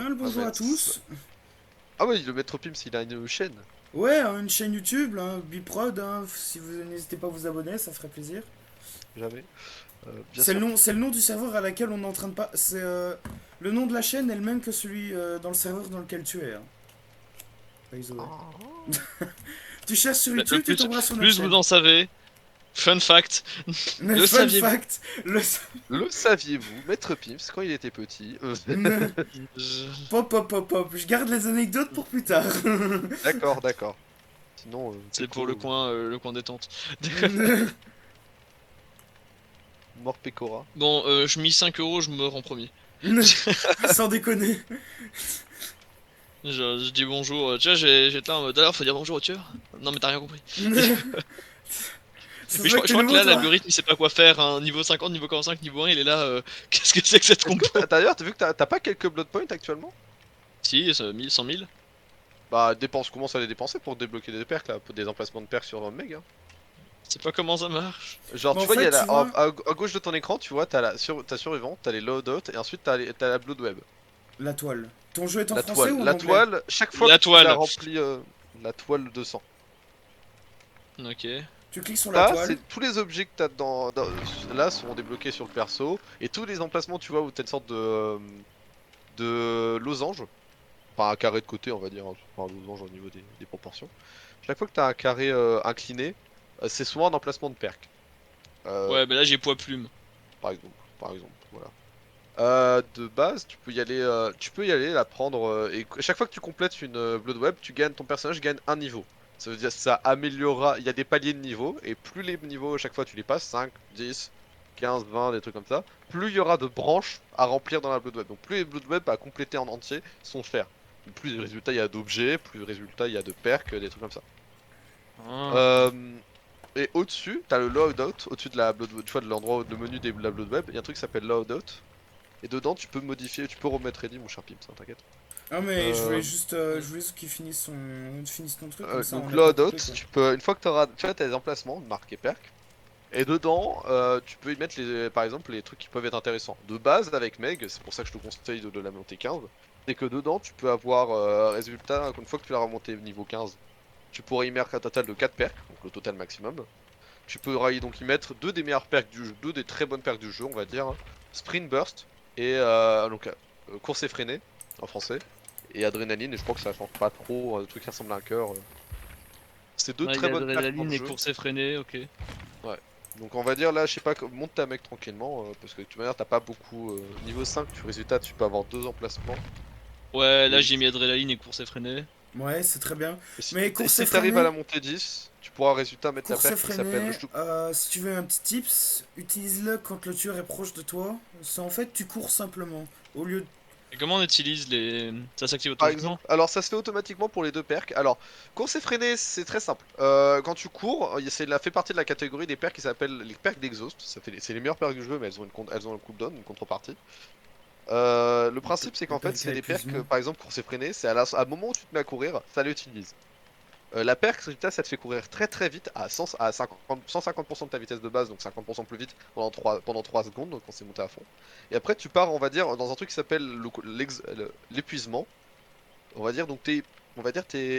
le bonjour à tous. Ah ouais, le maître Pims, il a une chaîne. Ouais, une chaîne YouTube, hein, Biprod, hein, si vous n'hésitez pas à vous abonner, ça ferait plaisir. Jamais. Bien C'est le sûr. nom, c'est le nom du serveur à laquelle on est en train de pas. C'est le nom de la chaîne est le même que celui dans le serveur dans lequel tu es. Hein. By the way. Oh. Tu cherches sur Le YouTube, tu tomberas sur notre plus vous chaîne. en savez, fun fact, Mais le fun saviez-vous? fact, le Le saviez-vous, maître Pims, quand il était petit ne- Je- pop pop pop pop. Je garde les anecdotes pour plus tard. D'accord, d'accord. Sinon, C'est pour le coin détente. mort Pecora. Bon, je mis 5 euros, je meurs en premier. Sans déconner. Je dis bonjour, tu vois, j'étais là en mode, d'ailleurs, faut dire bonjour au tueur. Non, mais t'as rien compris. Ça se Mais voit que t'es je crois que nouveau, là, toi. l'algorithme, il sait pas quoi faire, hein. Niveau 50, niveau 45, niveau 1, il est là, qu'est-ce que c'est que cette Est-ce que compo? d'ailleurs, t'as vu que t'as pas quelques blood points actuellement? Si, ça, 1000, 100 000. Bah, dépense, commence à les dépenser pour débloquer des perks là, pour des emplacements de perks sur Meg. Hein. C'est pas comment ça marche. Genre, Mais tu en vois, il y fait, a tu vois. à gauche de ton écran, tu vois, t'as survivant, t'as les loadout et ensuite t'as la blood web. La toile. Ton jeu est en La français toile. ou en La anglais? toile, chaque fois que La tu la toile. remplis, la toile de sang. Ok. Tu cliques sur la Ça, toile. c'est tous les objets que t'as là seront débloqués sur le perso. Et tous les emplacements, tu vois, où t'as une sorte de losange. Enfin, un carré de côté, on va dire. Hein, enfin, un losange au niveau des proportions. Chaque fois que t'as un carré incliné, c'est souvent un emplacement de perk. Euh, Ouais, bah là, j'ai poids plume. par exemple, voilà. De base, tu peux y aller, la prendre, et chaque fois que tu complètes une Blood Web, ton personnage gagne un niveau. Ça veut dire que ça améliorera, il y a des paliers de niveau, et plus les niveaux, à chaque fois tu les passes, 5, 10, 15, 20, des trucs comme ça, plus il y aura de branches à remplir dans la Blood Web. Donc plus les Blood Web à compléter en entier sont chers. Plus de résultats il y a d'objets, plus de résultats il y a de perks, des trucs comme ça. Ah. Euh, et au-dessus, t'as le loadout, au-dessus de la Blood Web, tu vois, de l'endroit, de menu de la Blood Web, il y a un truc qui s'appelle loadout. Et dedans, tu peux modifier, tu peux remettre ready, mon cher Pimps, hein, t'inquiète. Ah mais Euh, je voulais juste qu'il finisse ton truc comme ça on donc n'a pas loadout, coupé quoi. tu peux, une fois que tu as tes emplacements marqués perk, et dedans, tu peux y mettre par exemple les trucs qui peuvent être intéressants. De base, avec Meg, c'est pour ça que je te conseille de la monter 15, c'est que dedans, tu peux avoir résultat, une fois que tu l'as remonté niveau 15, tu pourrais y mettre un total de 4 perks, donc le total maximum. Tu pourras donc y mettre deux des meilleurs perks du jeu, deux des très bonnes perks du jeu, on va dire. Sprint Burst et course effrénée en français. Et adrénaline, et je crois que ça change pas trop, un truc qui ressemble à un cœur. C'est deux Ouais, il très y a bonnes perks dans le adrénaline et jeu. course effrénée, ok. Ouais. Donc on va dire là, je sais pas, monte ta mec tranquillement, parce que de toute manière t'as pas beaucoup. Niveau 5, résultat, tu peux avoir deux emplacements. Ouais, là, Et j'ai mis adrénaline et course effrénée. Ouais c'est très bien. si, Mais et course si t'arrives à effrénée, la montée 10, tu pourras résultat mettre la course perk qui s'appelle. effrénée, si tu veux un petit tips, utilise-le quand le tueur est proche de toi. C'est en fait tu cours simplement. Au lieu de... Et comment on utilise les... Ça s'active Par automatiquement? exemple, alors ça se fait automatiquement pour les deux perks. Alors, course effrénée, c'est très simple. Quand tu cours, fait partie de la catégorie des perks qui s'appellent les perks d'exhaust. C'est les meilleures perks du jeu, mais elles ont un cooldown, une contrepartie. Le principe, c'est Le qu'en fait, perk à c'est des perks, épuisement. par exemple, course effrénée, c'est à un moment où tu te mets à courir, ça l'utilise. La perk, résultat, ça te fait courir très très vite à 150% de ta vitesse de base, donc 50% plus vite pendant 3 secondes quand c'est monté à fond. Et après, tu pars, on va dire, dans un truc qui s'appelle l'épuisement. On va dire donc t'es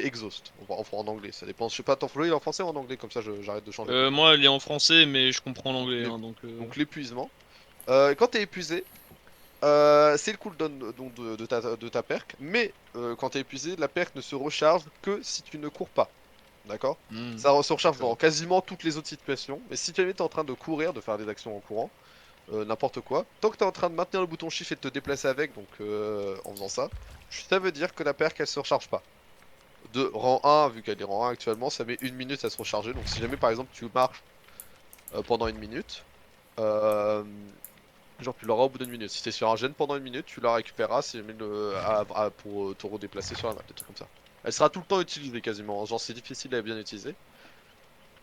exhaust en anglais, ça dépend. Je sais pas, t'en follow il est en français ou en anglais, comme ça j'arrête de changer à chaque fois. Moi, elle est en français, mais je comprends l'anglais, L'ép- hein, donc... Donc l'épuisement. Quand t'es épuisé, c'est le cooldown donc, de ta perk, mais quand t'es épuisé, la perk ne se recharge que si tu ne cours pas. D'accord? hmm, Se recharge dans d'accord. quasiment toutes les autres situations, mais si jamais t'es en train de courir, de faire des actions en courant, n'importe quoi, tant que t'es en train de maintenir le bouton shift et de te déplacer avec, donc en faisant ça, ça veut dire que la perk elle se recharge pas. De rang 1, vu qu'elle est rang 1 actuellement, ça met une minute à se recharger. Donc si jamais par exemple tu marches pendant une minute, euh, genre tu l'auras au bout d'une minute. Si t'es sur un gène pendant une minute, tu la récupéreras si jamais pour te redéplacer sur la map, des trucs comme ça. Elle sera tout le temps utilisée quasiment, hein. Genre c'est difficile à bien utiliser.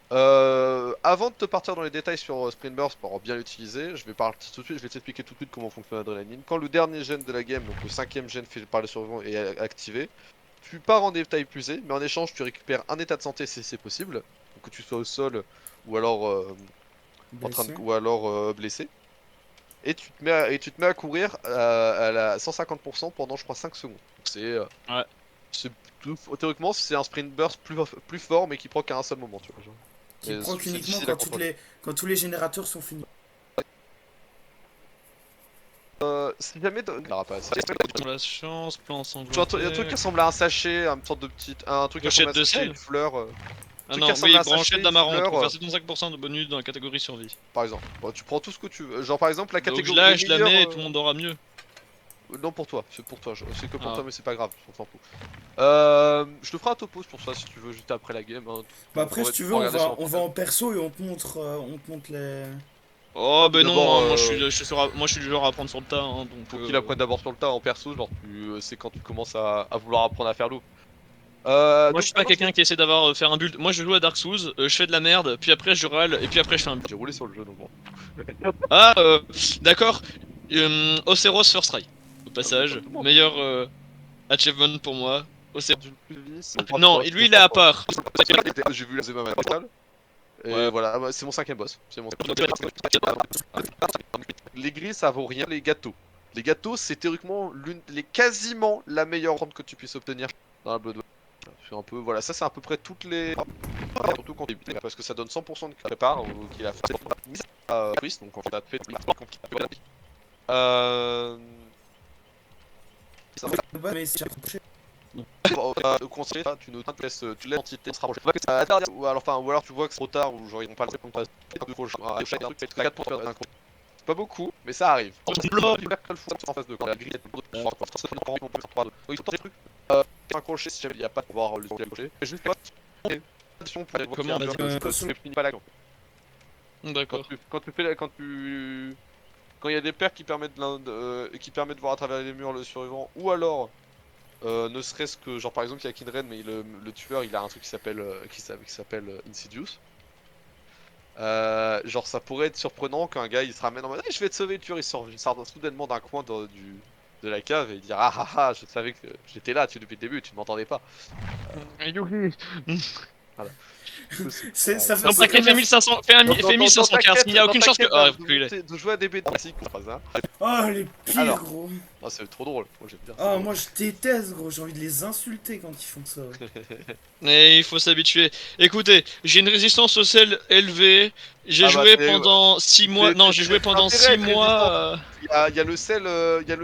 Avant de te partir dans les détails sur Sprint Burst pour bien l'utiliser, je vais partir tout de suite, je vais t'expliquer tout de suite comment fonctionne l'adrénaline. Quand le dernier gène de la game, donc le cinquième gène fait par les survivants est activé, tu pars en état épuisé, mais en échange tu récupères un état de santé si c'est possible, donc que tu sois au sol ou alors Blessé. blessé. et tu te mets à courir à la 150% pendant je crois 5 secondes. Ouais. C'est théoriquement c'est un sprint burst plus fort mais qui prend qu'à un seul moment, tu vois. Genre. Qui Et proc c'est uniquement difficile à contrôler. quand tous les générateurs sont finis. Si jamais non, pas ça. La chance, plan Tu vois, un truc qui ensanglanté. ressemble à un sachet, une sorte de petite, un truc qui ressemble à un Pochette de sachet, sel. une fleur. Ah Truc qui non, ressemble à oui, un sachet, branchette une d'amarante fleur, pour faire 75% de bonus dans la catégorie survie. par exemple. Bon, tu prends tout ce que tu veux. Genre par exemple la Donc catégorie là, les je la meilleurs. mets et tout le monde aura mieux. Non pour toi, c'est pour toi. C'est que pour Ah. toi mais c'est pas grave, on s'en fout. Je te ferai un topo pour ça si tu veux juste après la game. Hein. Bah après, si tu veux, regarder sur on va internet. en perso et on te montre les... Oh, Ouais, mais ben non, d'abord, hein, moi je suis du genre à apprendre sur le tas, hein, donc. faut qu'il apprenne d'abord sur le tas en perso, genre c'est quand tu commences à vouloir apprendre à faire l'eau. Moi je Donc suis pas maintenant quelqu'un qui essaie d'avoir faire un build. Moi je joue à Dark Souls, je fais de la merde, puis après je râle, et puis après je fais un build. j'ai roulé sur le jeu donc bon. Ah, d'accord. Oceros First Try. Au Ah, mais passage, comme tout le monde. meilleur achievement pour moi. Oceros. D'une plus vis. Non, et lui il est à part. J'ai vu la Zema Matéral. Et Ouais. voilà, c'est mon cinquième boss. Les gris ça vaut rien, les gâteaux. Les gâteaux c'est théoriquement quasiment la meilleure rente que tu puisses obtenir dans la Bloodborne. C'est un peu, voilà, ça c'est à peu près toutes les... Surtout quand t'es parce que ça donne 100% de prépare ou qu'il a fait twist, donc en fait t'as fait... Ça va. Mais c'est approché. Conseiller, tu ne te laisses, tu laisses l'entité se rapprocher. Ou alors, ou alors tu vois que c'est trop tard ou genre ils n'ont pas le temps de passer de prochain. Chaque truc fait 4 pour faire un coup. C'est pas beaucoup, mais ça arrive. Tu perds le fou en face de quand la grille est de 3, ils sont des trucs. Un crochet si jamais il n'y a pas pour voir le crochet. Juste pas. Attention pour aller voir Comment qu'il y a un peu, je finis pas la gambe. D'accord. Quand il y a des perks qui permettent qui permettent de voir à travers les murs le survivant, ou alors ne serait-ce que genre par exemple il y a Kinren mais le tueur il a un truc qui s'appelle Insidious. Genre ça pourrait être surprenant qu'un gars il se ramène en mode hey, je vais te sauver, le tueur il sort soudainement d'un coin de la cave et il dit ah ah ah je savais que j'étais là depuis le début tu ne m'entendais pas. Voilà. C'est ça fait Non, c'est paquet comme fait la- 1500, fais 1515, il n'y a aucune chance que. Ah, de jouer à des BD classiques, hein. Oh, les pires, Alors. gros. Oh, c'est trop drôle, moi j'aime bien. Ah, moi je déteste, gros. J'ai envie de les insulter quand ils font ça. Mais il faut s'habituer. Écoutez, j'ai une résistance au sel élevée. J'ai Ah bah, joué pendant 6 mois. Non, j'ai joué t'as pendant intérêt à 6 être résistant. mois. Il y a le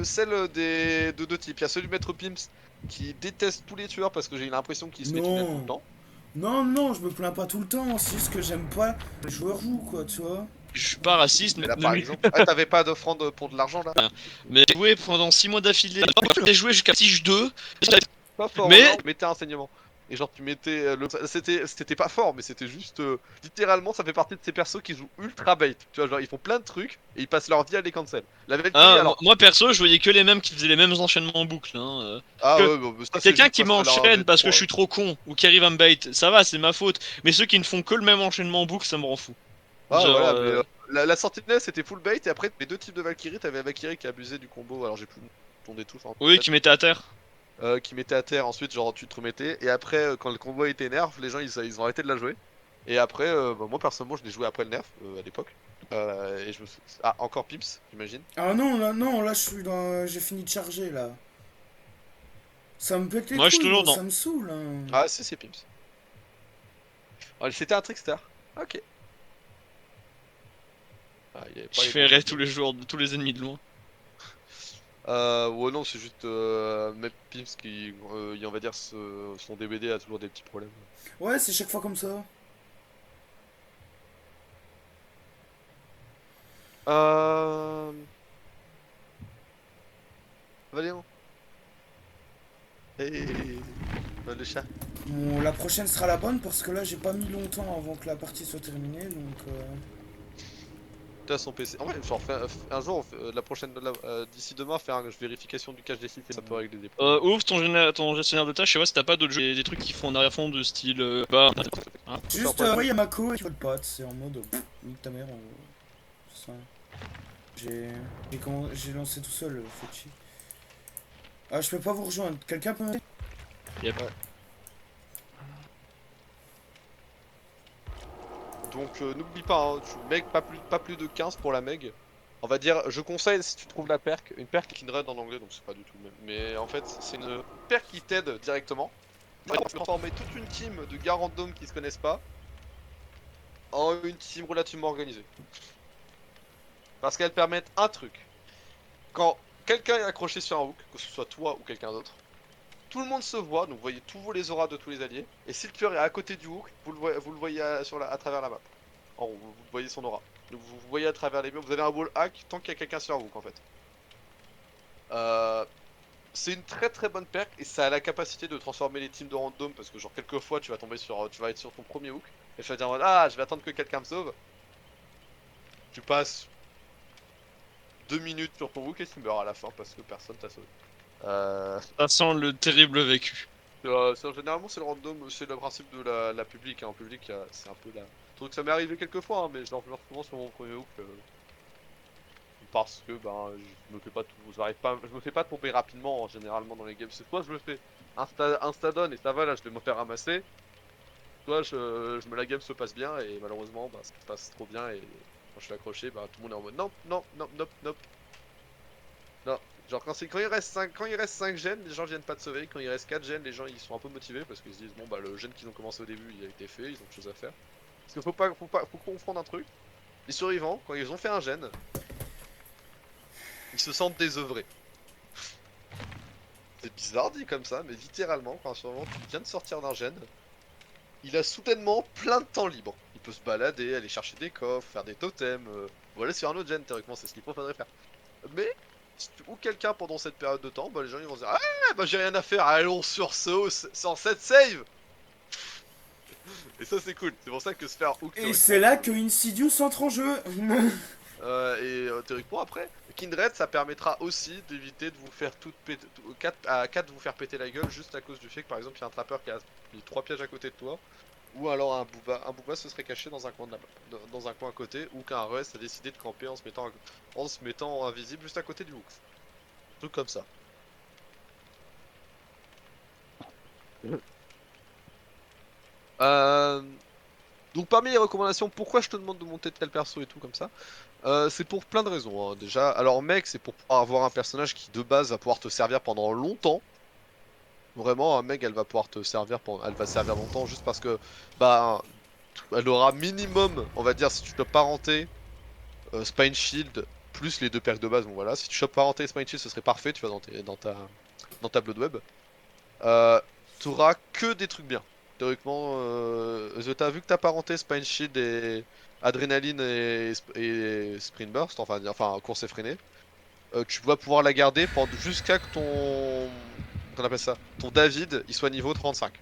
sel, de deux types. Il y a celui de Maître Pimps qui déteste tous les tueurs parce que j'ai l'impression qu'il se met une tout le temps. Non, non, je me plains pas tout le temps. C'est juste que j'aime pas les joueurs jouent, quoi, tu vois. Je suis pas raciste, Et là par exemple, ah, t'avais pas d'offrande pour de l'argent là. mais j'ai joué pendant 6 mois d'affilée. J'ai joué jusqu'à Tige 2. Pas fort. Mais- Mais tu mettais un enseignement. Et genre tu mettais c'était pas fort mais c'était juste littéralement ça fait partie de ces persos qui jouent ultra bait. Tu vois genre ils font plein de trucs et ils passent leur vie à les cancel. La Valkyrie Ah, alors. moi perso, je voyais que les mêmes qui faisaient les mêmes enchaînements en boucle. Hein. Ah que- ouais, bah, ça, c'est Quelqu'un juste qui parce que leur m'enchaîne parce que V3, je suis trop con ou qui arrive à me bait, ça va, c'est ma faute. Mais ceux qui ne font que le même enchaînement en boucle, ça me rend fou. Ah Genre, voilà, mais la sentinelle c'était full bait et après les deux types de Valkyrie, t'avais la Valkyrie qui abusait du combo, alors j'ai plus le nom des touches en oui, tête, qui mettait à terre. qui mettait à terre ensuite, genre tu te remettais, et après quand le combo était nerf, les gens ils ont arrêté de la jouer. Et après, bah, moi personnellement je l'ai joué après le nerf à l'époque. Et je me suis... Ah, encore Pips, j'imagine. Ah non, là, non, là, je suis dans. J'ai fini de charger, là. Ça me pète les Moi, je suis couilles, toujours gros, dans. Ah, ça me saoule. Hein. Ah, si, c'est Pips. Ah, c'était un trickster. Ok. Ah, il avait pas Je les fais bons raid tous les jours de tous les ennemis de loin. Ouais, non, c'est juste même Pims qui, on va dire, son DBD a toujours des petits problèmes. Ouais, c'est chaque fois comme ça. Valéon. Hey, le chat. Bon, la prochaine sera la bonne parce que là, j'ai pas mis longtemps avant que la partie soit terminée, donc. T'as son PC. En vrai, genre, un jour, la prochaine, d'ici demain, faire une vérification du cache des sites et ça peut régler des problèmes. Ouvre ton gestionnaire de tâches et vois si t'as pas d'autres jeux, des trucs qui font en arrière-fond de style. Bah. Hein. Juste, ouais, y'a Mako qui vole pas, c'est en mode. Nique ta mère, en gros. C'est ça. J'ai lancé tout seul, Fetchy. Ah, je peux pas vous rejoindre. Quelqu'un peut m'aider? Yep. Ouais. Donc n'oublie pas, hein, Meg, pas plus de 15 pour la Meg. On va dire, je conseille si tu trouves la perk, une perk Kindred en anglais, donc c'est pas du tout le même. Mais en fait, c'est une perk qui t'aide directement. Tu vas transformer toute une team de gars random qui se connaissent pas en une team relativement organisée. Parce qu'elles permettent un truc. Quand quelqu'un est accroché sur un hook, que ce soit toi ou quelqu'un d'autre, tout le monde se voit, donc vous voyez tous les auras de tous les alliés. Et si le tueur est à côté du hook, vous le voyez à travers la map. En haut, vous voyez son aura. Donc vous voyez à travers les murs, vous avez un wall hack tant qu'il y a quelqu'un sur un hook en fait. C'est une très très bonne perk et ça a la capacité de transformer les teams de random parce que genre quelquefois tu vas tomber sur, tu vas être sur ton premier hook et tu vas dire ah je vais attendre que quelqu'un me sauve. Tu passes 2 minutes sur ton hook et tu meurs à la fin parce que personne t'a sauvé. Ça sent le terrible vécu. Généralement c'est le random, c'est le principe de la public. Hein. En public c'est un peu la... Donc ça m'est arrivé quelques fois hein, mais je meurs souvent sur mon premier hook. Parce que ben je me fais pas tout, j'arrive pas, je me fais pas tomber rapidement généralement dans les games. C'est soit je me fais insta-don et ça va là je vais me faire ramasser. Soit la game se passe bien et malheureusement bah, ça se passe trop bien et quand je suis accroché bah tout le monde est en mode non non non non non. Non. Genre quand il reste 5 gènes, les gens viennent pas te sauver, quand il reste 4 gènes, les gens ils sont un peu motivés parce qu'ils se disent bon bah le gène qu'ils ont commencé au début il a été fait, ils ont autre chose à faire. Parce qu'il faut confondre un truc. Les survivants, quand ils ont fait un gène, ils se sentent désœuvrés. C'est bizarre dit comme ça, mais littéralement, quand un survivant qui vient de sortir d'un gène, il a soudainement plein de temps libre. Il peut se balader, aller chercher des coffres, faire des totems, ou aller sur un autre gène, théoriquement, c'est ce qu'il faudrait faire. Mais, si tu ou quelqu'un pendant cette période de temps, bah les gens ils vont se dire ah bah j'ai rien à faire, allons sur ce sans cette save. Et ça c'est cool, c'est pour ça que se faire hook. Et c'est là que Insidious entre en jeu. Théoriquement après, Kindred ça permettra aussi d'éviter de vous faire toutes péter, 4 de vous faire péter la gueule juste à cause du fait que par exemple il y a un trappeur qui a mis 3 pièges à côté de toi, ou alors un booba se serait caché dans un coin de la map, dans un coin à côté, ou qu'un Rust a décidé de camper en se mettant invisible juste à côté du hook. Truc comme ça. Donc parmi les recommandations, pourquoi je te demande de monter tel perso et tout comme ça, c'est pour plein de raisons. Hein. Déjà, alors mec, c'est pour pouvoir avoir un personnage qui de base va pouvoir te servir pendant longtemps. Vraiment, un mec, elle va pouvoir te servir, elle va servir longtemps juste parce que bah, elle aura minimum, on va dire, si tu chopes parenté, Spine Shield plus les 2 perks de base. Bon voilà, si tu chopes parenté et Spine Shield, ce serait parfait. Tu vas dans ta Blood Web. T'auras que des trucs bien. Théoriquement, t'as vu que t'as parenté Spine Shield et Adrénaline et Sprint Burst, enfin course effrénée, tu vas pouvoir la garder jusqu'à que qu'on appelle ça, ton David, il soit niveau 35.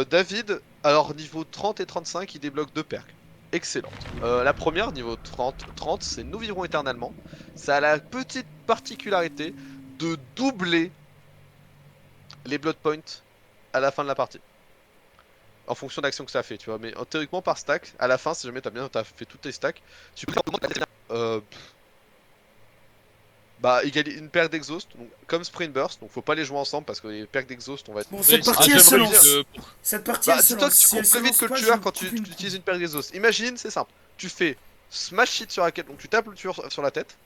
David, alors niveau 30 et 35, il débloque 2 perks. Excellente. La première, niveau 30, c'est Nous vivrons éternellement. Ça a la petite particularité de doubler les blood points à la fin de la partie. En fonction d'actions que ça fait, tu vois. Mais théoriquement, par stack, à la fin, si jamais t'as fait toutes tes stacks, tu prends bah, une paire d'exhaust, comme Sprint Burst, donc faut pas les jouer ensemble parce que les perks d'exhaust, on va être. Bon, cette Oui, partie elle se j'aimerais lance. que- Cette partie Bah, elle se dis-toi que lance. tu Si cours elle se plus vite lance que le pas, je tueur quand tu coupe une utilises une paire d'exhaust. Imagine, c'est simple. Tu fais Smash Hit sur laquelle, donc tu tapes le tueur sur la tête.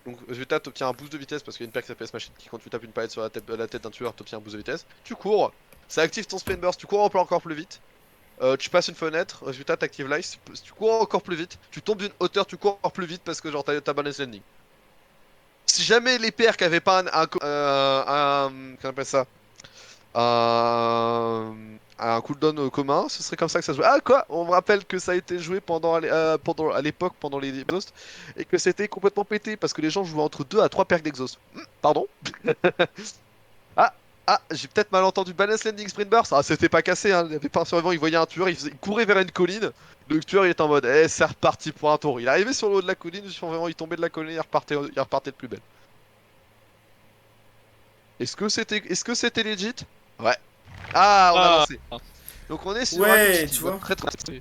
Donc résultat, t'obtiens un boost de vitesse parce qu'il y a une perk qui s'appelle Smash Hit qui, quand tu tapes une palette sur la tête d'un tueur, t'obtiens un boost de vitesse. Tu cours, ça active ton Sprint Burst, tu cours encore plus vite. Tu passes une fenêtre, résultat t'actives l'ice, tu cours encore plus vite, tu tombes d'une hauteur, tu cours encore plus vite parce que genre t'as balance landing. Si jamais les perks avaient pas comment on appelle ça, un cooldown commun, ce serait comme ça que ça se jouait. Ah quoi? On me rappelle que ça a été joué à l'époque, pendant les exhausts, et que c'était complètement pété parce que les gens jouaient entre 2 à 3 perks d'exhaust. Pardon? J'ai peut-être mal entendu. Balance Landing Sprint Burst. Ah, c'était pas cassé, hein. Il y avait pas un survivant, il voyait un tueur, il courait vers une colline. Le tueur, il était en mode, eh, c'est reparti pour un tour. Il est arrivé sur le haut de la colline, le survivant, il tombait de la colline, il repartait de plus belle. Est-ce que c'était legit? Ouais. Ah, on a lancé. Donc on est sur Ouais, un coach qui tu doit vois. très très. Ça peut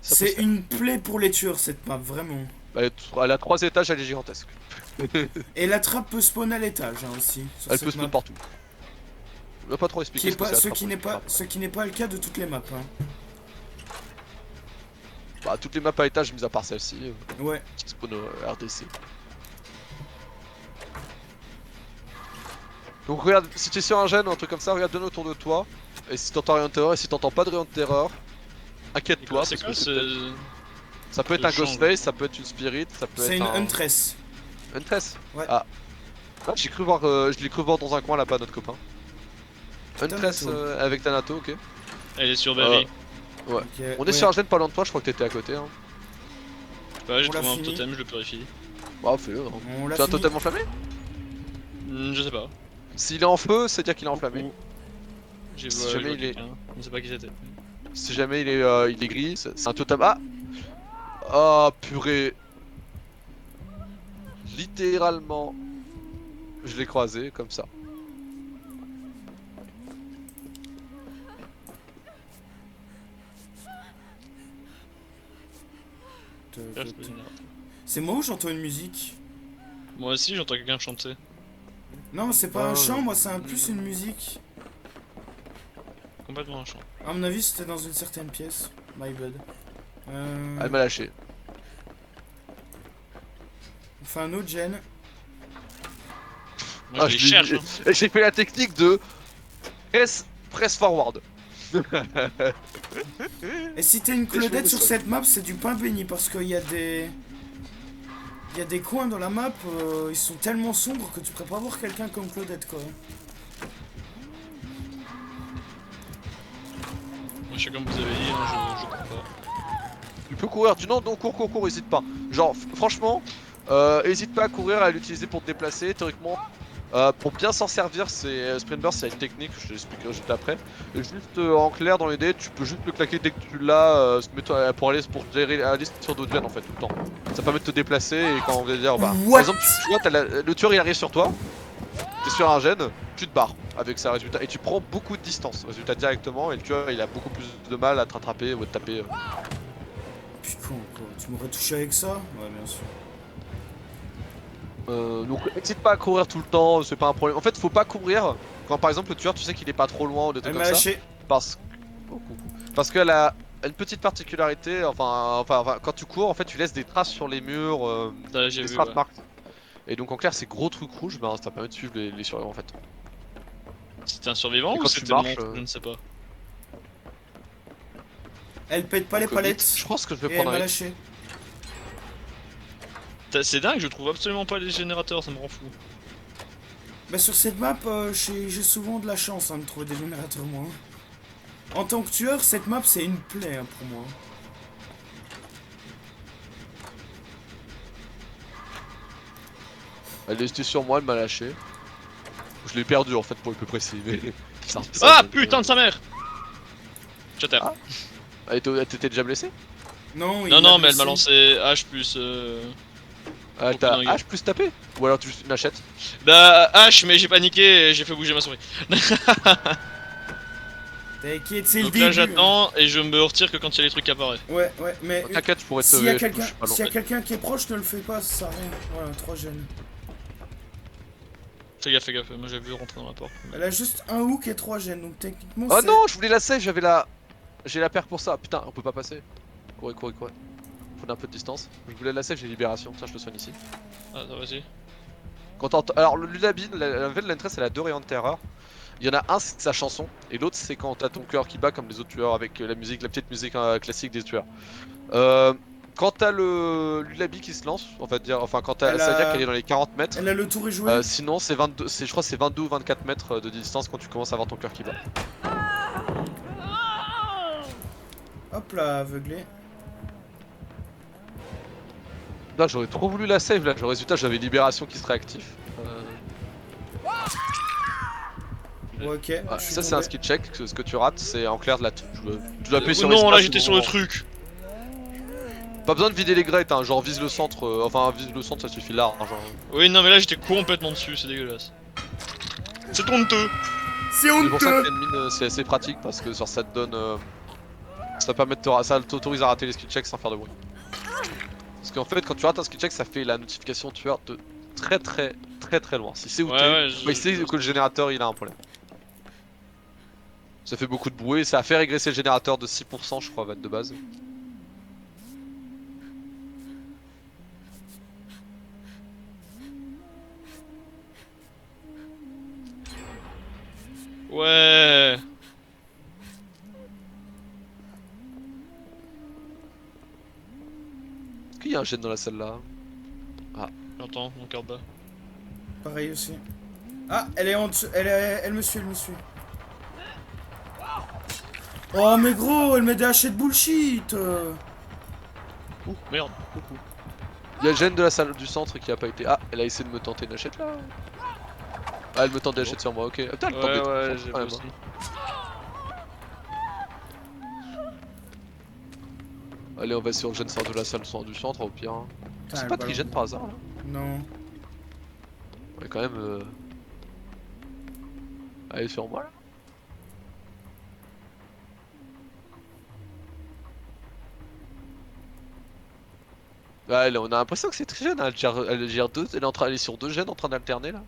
C'est se faire. une plaie pour les tueurs cette map, vraiment. Elle a 3 étages, elle est gigantesque. Et la trappe peut spawn à l'étage hein, aussi. Sur Elle cette peut se map. mettre partout. Je vais pas trop Qui expliquer est ce que pas, c'est la ce, trappe, qui n'est pas, ce qui n'est pas le cas de toutes les maps. Hein. Bah, Bah, toutes les maps à étage, mis à part celle-ci, Ouais. qui spawn RDC. Donc regarde, si tu es sur un gène ou un truc comme ça, regarde bien autour de toi. Et si t'entends rien de terreur, et si t'entends pas de rayon de terreur, inquiète-toi. C'est parce quoi que ce... ça peut être le un change. Ghostface, ça peut être une Spirit, ça peut C'est être une un... Huntress. Huntress. Ouais. Ah. Ah, j'ai cru voir, je l'ai cru voir dans un coin là-bas, notre copain. Huntress Thanato. avec Thanato, ok. Elle est sur Berry. Ouais. Ok, On est ouais. sur un gène pas loin de toi, je crois que t'étais à côté. Hein. Ouais, j'ai On l'a trouvé un fini. totem, je le purifie. Bah, fais-le. Hein. On l'a Tu as un fini. totem enflammé? Je sais pas. S'il est en feu, c'est dire qu'il est enflammé. Ou- J'ai Si je jamais vois il est- quelqu'un. Je ne sais pas qui c'était. Si jamais il est gris, c'est un totem. Ah! Ah, purée. Littéralement, je l'ai croisé comme ça. C'est moi ou j'entends une musique? Moi aussi, j'entends quelqu'un chanter. Non, c'est pas un Ah, chant, ouais. moi c'est un plus une musique. Complètement un chant. À mon avis, c'était dans une certaine pièce. My bad. Elle m'a lâché. Enfin, un autre gen. Moi, Ah, je les je l'ai- cherche. Hein. J'ai fait la technique de press forward. Et si t'as une je Claudette fais sur ça. cette map, c'est du pain béni parce qu'il y a des. Il y a des coins dans la map, ils sont tellement sombres que tu pourrais pas voir quelqu'un comme Claudette quoi. Moi, je sais comme vous avez dit, hein, je cours pas. Tu peux courir, non, cours, hésite pas. Genre, franchement, hésite pas à courir, à l'utiliser pour te déplacer. Théoriquement, pour bien s'en servir, c'est Sprint Burst, c'est une technique, je te l'expliquerai juste après. Et juste en clair, dans l'idée, tu peux juste le claquer dès que tu l'as pour aller sur d'autres gens en fait, tout le temps. Ça permet de te déplacer et quand on veut dire, bah, par What? exemple, tu vois, le tueur il arrive sur toi, t'es sur un gène, tu te barres avec ça, résultat, et tu prends beaucoup de distance, résultat directement, et le tueur il a beaucoup plus de mal à te rattraper ou à te taper. Putain, quoi. Tu m'aurais touché avec ça? Ouais, bien sûr. Donc n'hésite pas à courir tout le temps, c'est pas un problème. En fait, faut pas courir quand par exemple le tueur, tu sais qu'il est pas trop loin ou des trucs Elle comme m'a ça. lâché. Parce qu'elle a une petite particularité, enfin, quand tu cours, en fait, tu laisses des traces sur les murs, Là, j'ai des vu. traces Ouais. marques. Et donc en clair, ces gros trucs rouges, ben, ça permet de suivre les survivants en fait. C'était un survivant Et ou quand tu c'était le marches, monstre Je ne sais pas. Elle pète pas les Donc, palettes. je pense que je vais Et elle prendre m'a un hit. lâché. C'est dingue, je trouve absolument pas les générateurs, ça me rend fou. Bah sur cette map, j'ai souvent de la chance hein, de trouver des générateurs moi. En tant que tueur, cette map c'est une plaie hein, pour moi. Elle est sur moi, elle m'a lâché. Je l'ai perdu en fait pour être plus précis, mais. Ah putain de sa mère! Je terre. Ah. Elle t'était déjà blessée? Non, il Non, l'a non, mais elle m'a blessé. lancé H plus. Elle t'a Aucun H plus tapé? Ou alors tu juste une hachette? Bah, H, mais j'ai paniqué et j'ai fait bouger ma souris. T'inquiète, c'est le Donc début. là, hein. j'attends et je me retire que quand il y a les trucs qui apparaissent. Ouais, ouais, mais T'inquiète, je pourrais te s'il sauver. y a je quelqu'un suis pas long. s'il y a quelqu'un qui est proche, ne le fais pas, ça sert à rien. Voilà, 3 gènes. Fais gaffe, moi j'ai vu rentrer dans la porte. Elle a juste un hook et 3 gènes, donc techniquement Oh c'est... non, je voulais la save, j'avais la. J'ai la paire pour ça. Putain, on peut pas passer. Courez. Prenez un peu de distance. Je voulais la save, j'ai libération. Tiens, je te soigne ici. Ah, ça vas-y. Alors, le Lulabine, la nouvelle Lentress, elle a 2 rayons de terreur. Il y en a un, c'est sa chanson, et l'autre, c'est quand t'as ton cœur qui bat comme les autres tueurs avec la musique, la petite musique classique des tueurs. Quand t'as le Lulabi qui se lance, on va dire, enfin, quand t'as, Elle ça veut dire a- qu'elle est dans les 40 mètres. Elle a le tour et joué. Sinon, c'est 22, je crois que c'est 22 ou 24 mètres de distance quand tu commences à avoir ton cœur qui bat. Hop là, aveuglé. Là, j'aurais trop voulu la save, là, le résultat, j'avais libération qui serait actif. Ouais, ok. Ah, je suis ça, c'est un tombé. skill check, ce que tu rates, c'est en clair de la. Tu dois appuyer sur Non, là espace j'étais au sur le moment. truc. Pas besoin de vider les grettes, hein, genre vise le centre, enfin vise le centre, ça suffit large. Hein. Oui, non, mais là j'étais complètement dessus, c'est dégueulasse. C'est honteux. C'est C'est pour ça honteux. que une mine c'est assez pratique parce que genre, ça te donne. Ça permet de ça t'autorise à rater les skill checks sans faire de bruit. Parce qu'en fait, quand tu rates un skill check, ça fait la notification tueur de très loin. Si c'est où Ouais, t'es, ouais, bah, il sait que le générateur il a un problème. Ça fait beaucoup de bruit, ça a fait régresser le générateur de 6%, je crois, de base. Ouais. Est-ce qu'il y a un gène dans la salle là? J'entends mon cœur bat. Pareil aussi. Ah, elle est en dessous. Elle me suit, elle me suit. Oh, mais gros, elle met des hachettes bullshit. Ouh, merde. Il y a le gène de la salle du centre qui a pas été. Ah, elle a essayé de me tenter une hachette là. Ah, elle me tente des hachettes sur moi, ok. Putain, elle tente des trucs Ouais, sur j'ai moi, vu quand même, aussi. hein. Allez, on va sur le gène de la salle du centre au pire. Hein. Putain, C'est elle pas balance. Trigène par hasard là? Non. Ouais, quand même. Allez, sur moi là. Ouais, on a l'impression que c'est Trigène, hein. Elle gère deux, elle est sur deux gènes en train d'alterner là.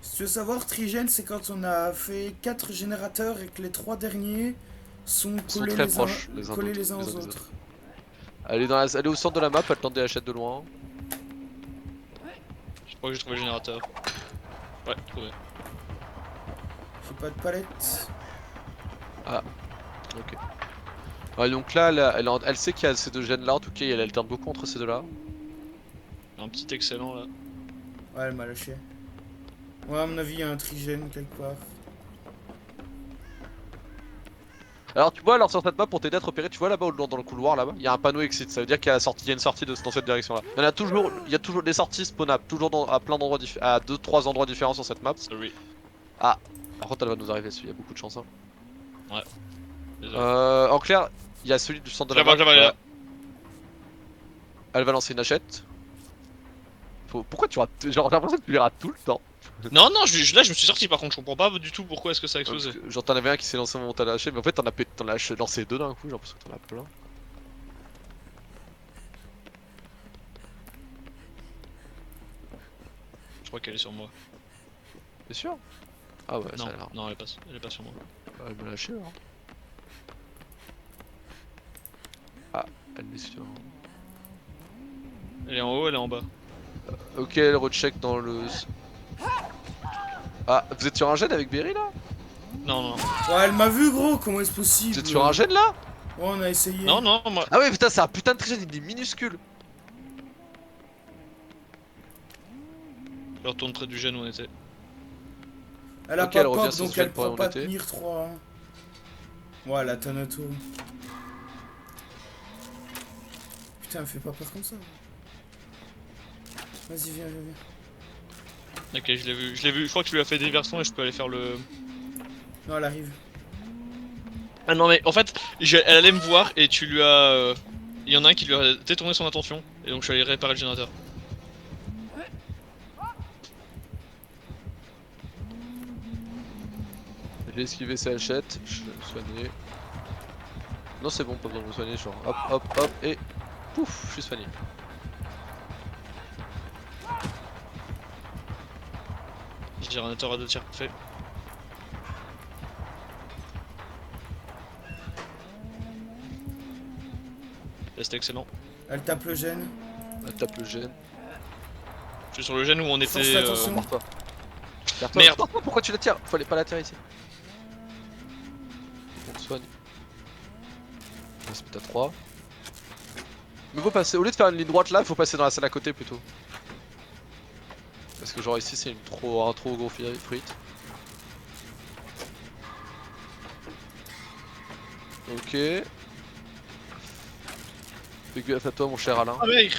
Si tu veux savoir, Trigène, c'est quand on a fait 4 générateurs et que les 3 derniers sont Ils sont collés, très les, proches les uns collés d'autres, les uns les uns aux des autres. Elle est, elle est au centre de la map, elle tente des hachettes de loin. Je crois que j'ai trouvé le générateur. Ouais, trouvé. J'ai pas de palette. Ok. Ouais, donc là, elle sait qu'il y a ces deux gènes là, en tout cas, elle alterne beaucoup entre ces deux là. Un petit excellent là. Ouais, elle m'a lâché. Ouais, à mon avis, il y a un Trigène quelque part. Alors tu vois, alors sur cette map, pour t'aider à te repérer, tu vois là-bas dans le couloir là-bas, il y a un panneau exit, ça veut dire qu'il y a, il y a une sortie dans cette direction là. Il y a toujours des sorties spawnables, toujours à plein d'endroits à 2-3 endroits différents sur cette map. Sorry. Ah, par contre elle va nous arriver dessus, il y a beaucoup de chance. Hein. Ouais. Désolé. En clair, il y a celui du centre de Je la la vois, map. je la vois, elle est là. Elle va lancer une hachette. Pourquoi tu rates, genre j'ai l'impression que tu les rates tout le temps. Non, non, là je me suis sorti par contre, je comprends pas du tout pourquoi est-ce que ça a explosé. Genre t'en avais un qui s'est lancé mon à hachette, mais en fait t'en as lancé deux d'un coup, j'ai l'impression que t'en as plein. Je crois qu'elle est sur moi. T'es sûr? Ah ouais, Non, ça a l'air. non, elle est pas sur moi. Elle m'a lâché alors. Ah, elle est sur. Elle est en haut, elle est en bas. Ok, elle recheck dans le. Ah, vous êtes sur un gène avec Berry là? Non, non. Ouais, elle m'a vu, gros, comment est-ce possible? Vous êtes sur un gène là? Ouais, on a essayé. Non, non, moi. Ah ouais, putain, c'est un putain de trigène, il est minuscule. Je retourne près du gène où on était. Elle a Ok, pas elle revient pop, sur donc ce elle gène pour où prend on pas était. tenir 3. Ouais, la Thanato. Putain, elle fait pas peur comme ça. Vas-y, viens, viens, viens. Ok, je l'ai vu. Je l'ai vu. Je crois que je lui ai fait des versions et je peux aller faire le. Non, elle arrive. Ah non, mais en fait, elle allait me voir et tu lui as. Il y en a un qui lui a détourné son attention et donc je suis allé réparer le générateur. J'ai esquivé ses hachettes, je vais me soigner. Non, c'est bon, pas besoin de me soigner, genre hop, hop, hop, et pouf, je suis soigné. Générateur à 2 tiers fait. Là, c'était excellent. Elle tape le gène. Elle tape le gène. Je suis sur le gène où on Force était. l'attention. Barre-toi. Merde. Barre-toi, pourquoi tu la tires? Fallait pas la tirer ici. On te soigne. On va se mettre à 3. Mais faut passer, au lieu de faire une ligne droite là, faut passer dans la salle à côté plutôt. Parce que genre ici c'est un trop gros fruit. Ok. Fais gaffe à toi mon cher Alain. Ah, mec.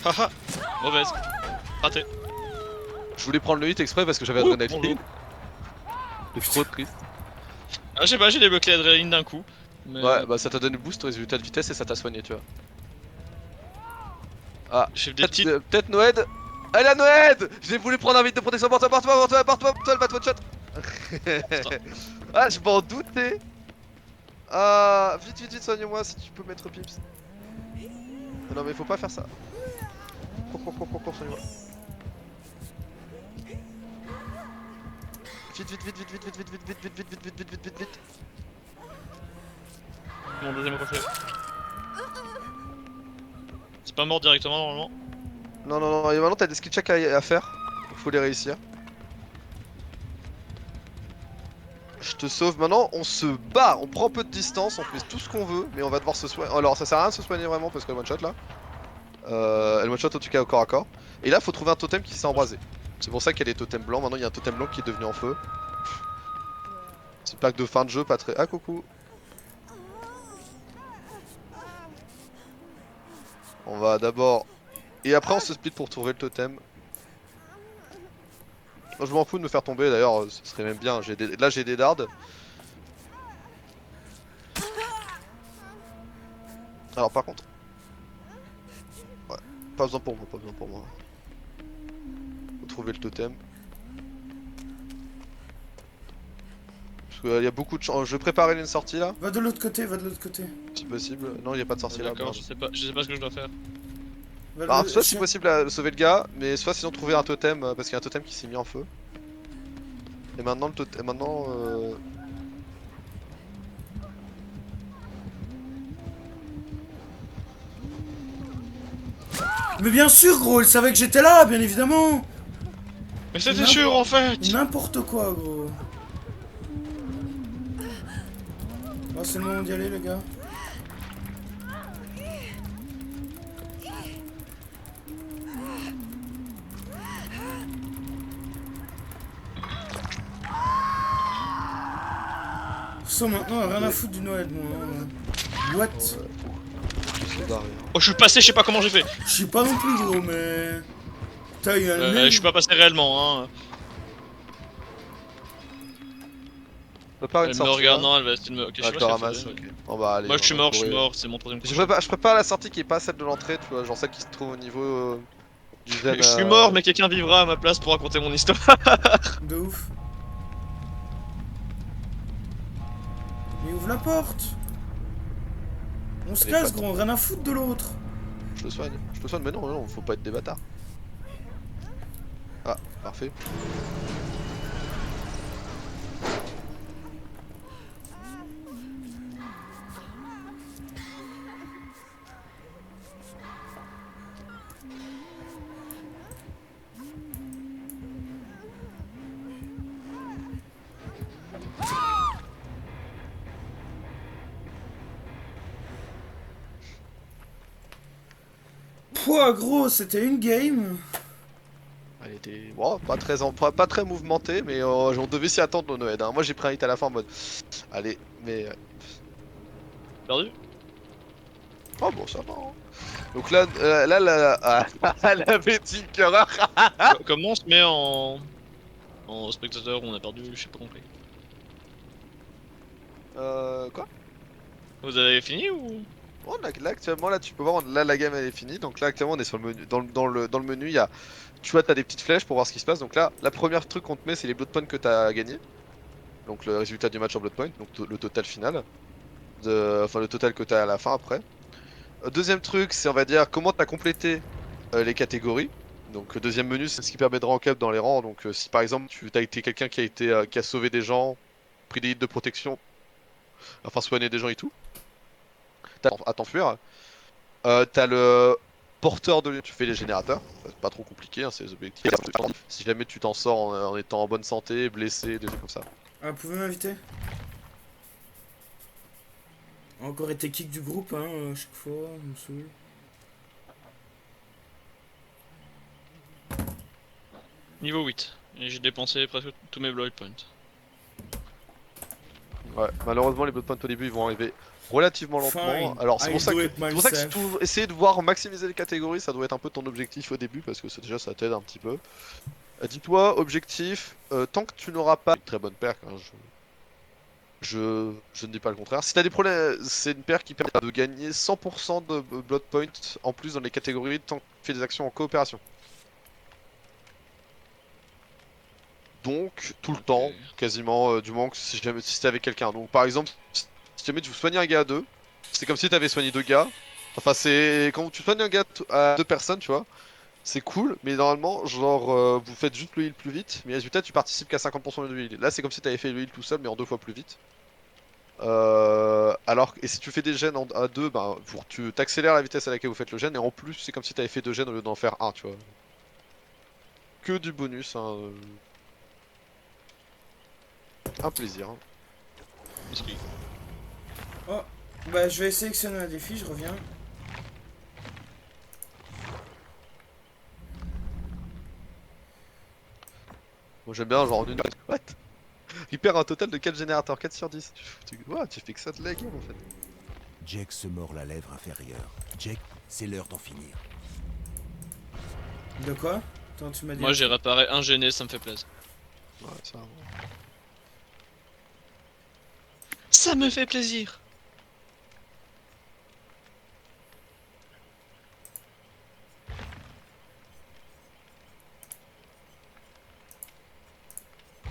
Haha. Mauvaise. Raté. Je voulais prendre le hit exprès parce que j'avais Ouh, adrénaline. C'est trop triste. Ah, je sais pas, j'ai débloqué l'adrénaline d'un coup. Mais... Ouais, bah ça t'a donné boost au résultat de vitesse et ça t'a soigné, tu vois. Ah, J'ai des petites. peut-être Noed. Elle a Noed. J'ai voulu prendre un vide de protection, porte-toi, elle va te one-shot. Ah, je m'en doutais. Ah, vite, soigne-moi si tu peux mettre pips. Non mais faut pas faire ça. Cours, soigne-moi. Vite. Mon deuxième crochet. C'est pas mort directement normalement. Non, non, non, et maintenant t'as des skill checks à faire. Faut les réussir. Je te sauve maintenant, on se bat, on prend peu de distance, on fait tout ce qu'on veut, mais on va devoir se soigner. Alors ça sert à rien de se soigner vraiment parce qu'elle one shot là. Elle one shot en tout cas au corps à corps. Et là faut trouver un totem qui s'est embrasé. C'est pour ça qu'il y a des totems blancs, maintenant il y a un totem blanc qui est devenu en feu. C'est pack de fin de jeu, pas très... Ah coucou. On va d'abord... Et après on se split pour trouver le totem. Moi, je m'en fous de me faire tomber d'ailleurs, ce serait même bien. Là j'ai des dards. Alors par contre... Ouais, pas besoin pour moi, pas besoin pour moi. Faut trouver le totem. Parce qu'il y a beaucoup de chance. Je vais préparer une sortie là, Va de l'autre côté, va de l'autre côté. si possible. Non, il n'y a pas de sortie là. D'accord, merde. je sais pas ce que je dois faire. Va de Alors, l'autre- soit c'est possible à sauver le gars, mais soit sinon trouver un totem, parce qu'il y a un totem qui s'est mis en feu. Et maintenant le totem... Maintenant... Mais bien sûr, gros, il savait que j'étais là, bien évidemment. Mais c'était sûr en fait. N'importe quoi, gros. Oh, c'est le moment d'y aller, les gars. Ça maintenant, rien à foutre du Noël, moi. Hein. What? Je sais pas, rien. Oh, je suis passé, je sais pas comment j'ai fait. Je sais pas non plus, gros, mais. Putain, il y a un Je suis pas passé réellement, hein. Prépare une Elle me sortie. regarde, là. non, elle va essayer de me. Ok, je Ah, sais je pas te ce qu'elle ramasse, faisait, ok. mais- Bon bah allez. Moi je suis on va mort, courir. c'est mon troisième Je coup. je prépare la sortie qui est pas celle de l'entrée, tu vois, genre celle qui se trouve au niveau du zen. Je suis mort, mais quelqu'un vivra à ma place pour raconter mon histoire. De ouf. Mais ouvre la porte. On se Elle est casse, pas- gros, rien à foutre de l'autre. Je te soigne, mais non, non, faut pas être des bâtards. Ah, parfait. Pouah, gros, c'était une game. Elle était bon, pas très mouvementée, mais on devait s'y attendre au Noël. Hein. Moi j'ai pris un hit à la fin en mode. Allez, mais. Perdu. Oh bon, ça va. Hein. Donc là, la petite Tinkerer. Comment on se met en spectateur où on a perdu, je sais pas compris. Quoi? Vous avez fini ou? Bon, là actuellement, là tu peux voir, là la game elle est finie. Donc là actuellement on est sur le menu. Dans le menu, il y a. Tu vois, t'as des petites flèches pour voir ce qui se passe. Donc là, la première truc qu'on te met, c'est les blood points que t'as gagné. Donc le résultat du match en blood point, donc le total final. Enfin, le total que t'as à la fin après. Deuxième truc, c'est on va dire comment t'as complété les catégories. Donc deuxième menu, c'est ce qui permet de rank up dans les rangs. Donc si par exemple tu as été quelqu'un qui a sauvé des gens, pris des hits de protection, enfin soigné des gens et tout, t'as à t'enfuir. T'as le porteur de tu fais les générateurs, c'est pas trop compliqué, hein, c'est les objectifs. Si jamais tu t'en sors en étant en bonne santé, blessé, des trucs comme ça. Ah, vous pouvez m'inviter? Encore été kick du groupe, hein, chaque fois, on me saoule. Niveau 8. Et j'ai dépensé presque tous mes blood points. Ouais, malheureusement les blood points au début ils vont arriver relativement lentement. Fine, Alors c'est pour I'll ça do que, it c'est pour ça que si myself. tu essayer de voir maximiser les catégories, ça doit être un peu ton objectif au début parce que déjà ça t'aide un petit peu. Dis-toi, objectif, tant que tu n'auras pas une très bonne perk, hein, je ne dis pas le contraire. Si t'as des problèmes, c'est une perk qui permet de gagner 100% de blood points en plus dans les catégories tant que tu fais des actions en coopération. Donc, tout le temps, quasiment, du moment que si jamais si t'es avec quelqu'un. Donc, par exemple, si jamais tu soignes un gars à deux, c'est comme si t'avais soigné deux gars. Enfin, c'est quand tu soignes un gars à deux personnes, tu vois, c'est cool, mais normalement, genre, vous faites juste le heal plus vite, mais résultat, tu participes qu'à 50% de heal. Là, c'est comme si t'avais fait le heal tout seul, mais en deux fois plus vite. Et si tu fais des gènes à deux, bah, tu t'accélères la vitesse à laquelle vous faites le gène, et en plus, c'est comme si t'avais fait deux gènes au lieu d'en faire un, tu vois. Que du bonus, hein. Un plaisir, hein. Biscuit. Oh, bah je vais sélectionner un défi, je reviens. Moi j'aime bien, genre en une. What? Il perd un total de 4 générateurs, 4 sur 10. Ouais, tu fais que ça de la game en fait. Jake se mord la lèvre inférieure. Jake, c'est l'heure d'en finir. De quoi? Attends, tu m'as dit. Moi j'ai réparé un gêné, ça me fait plaisir. Ouais, ça. Ça me fait plaisir.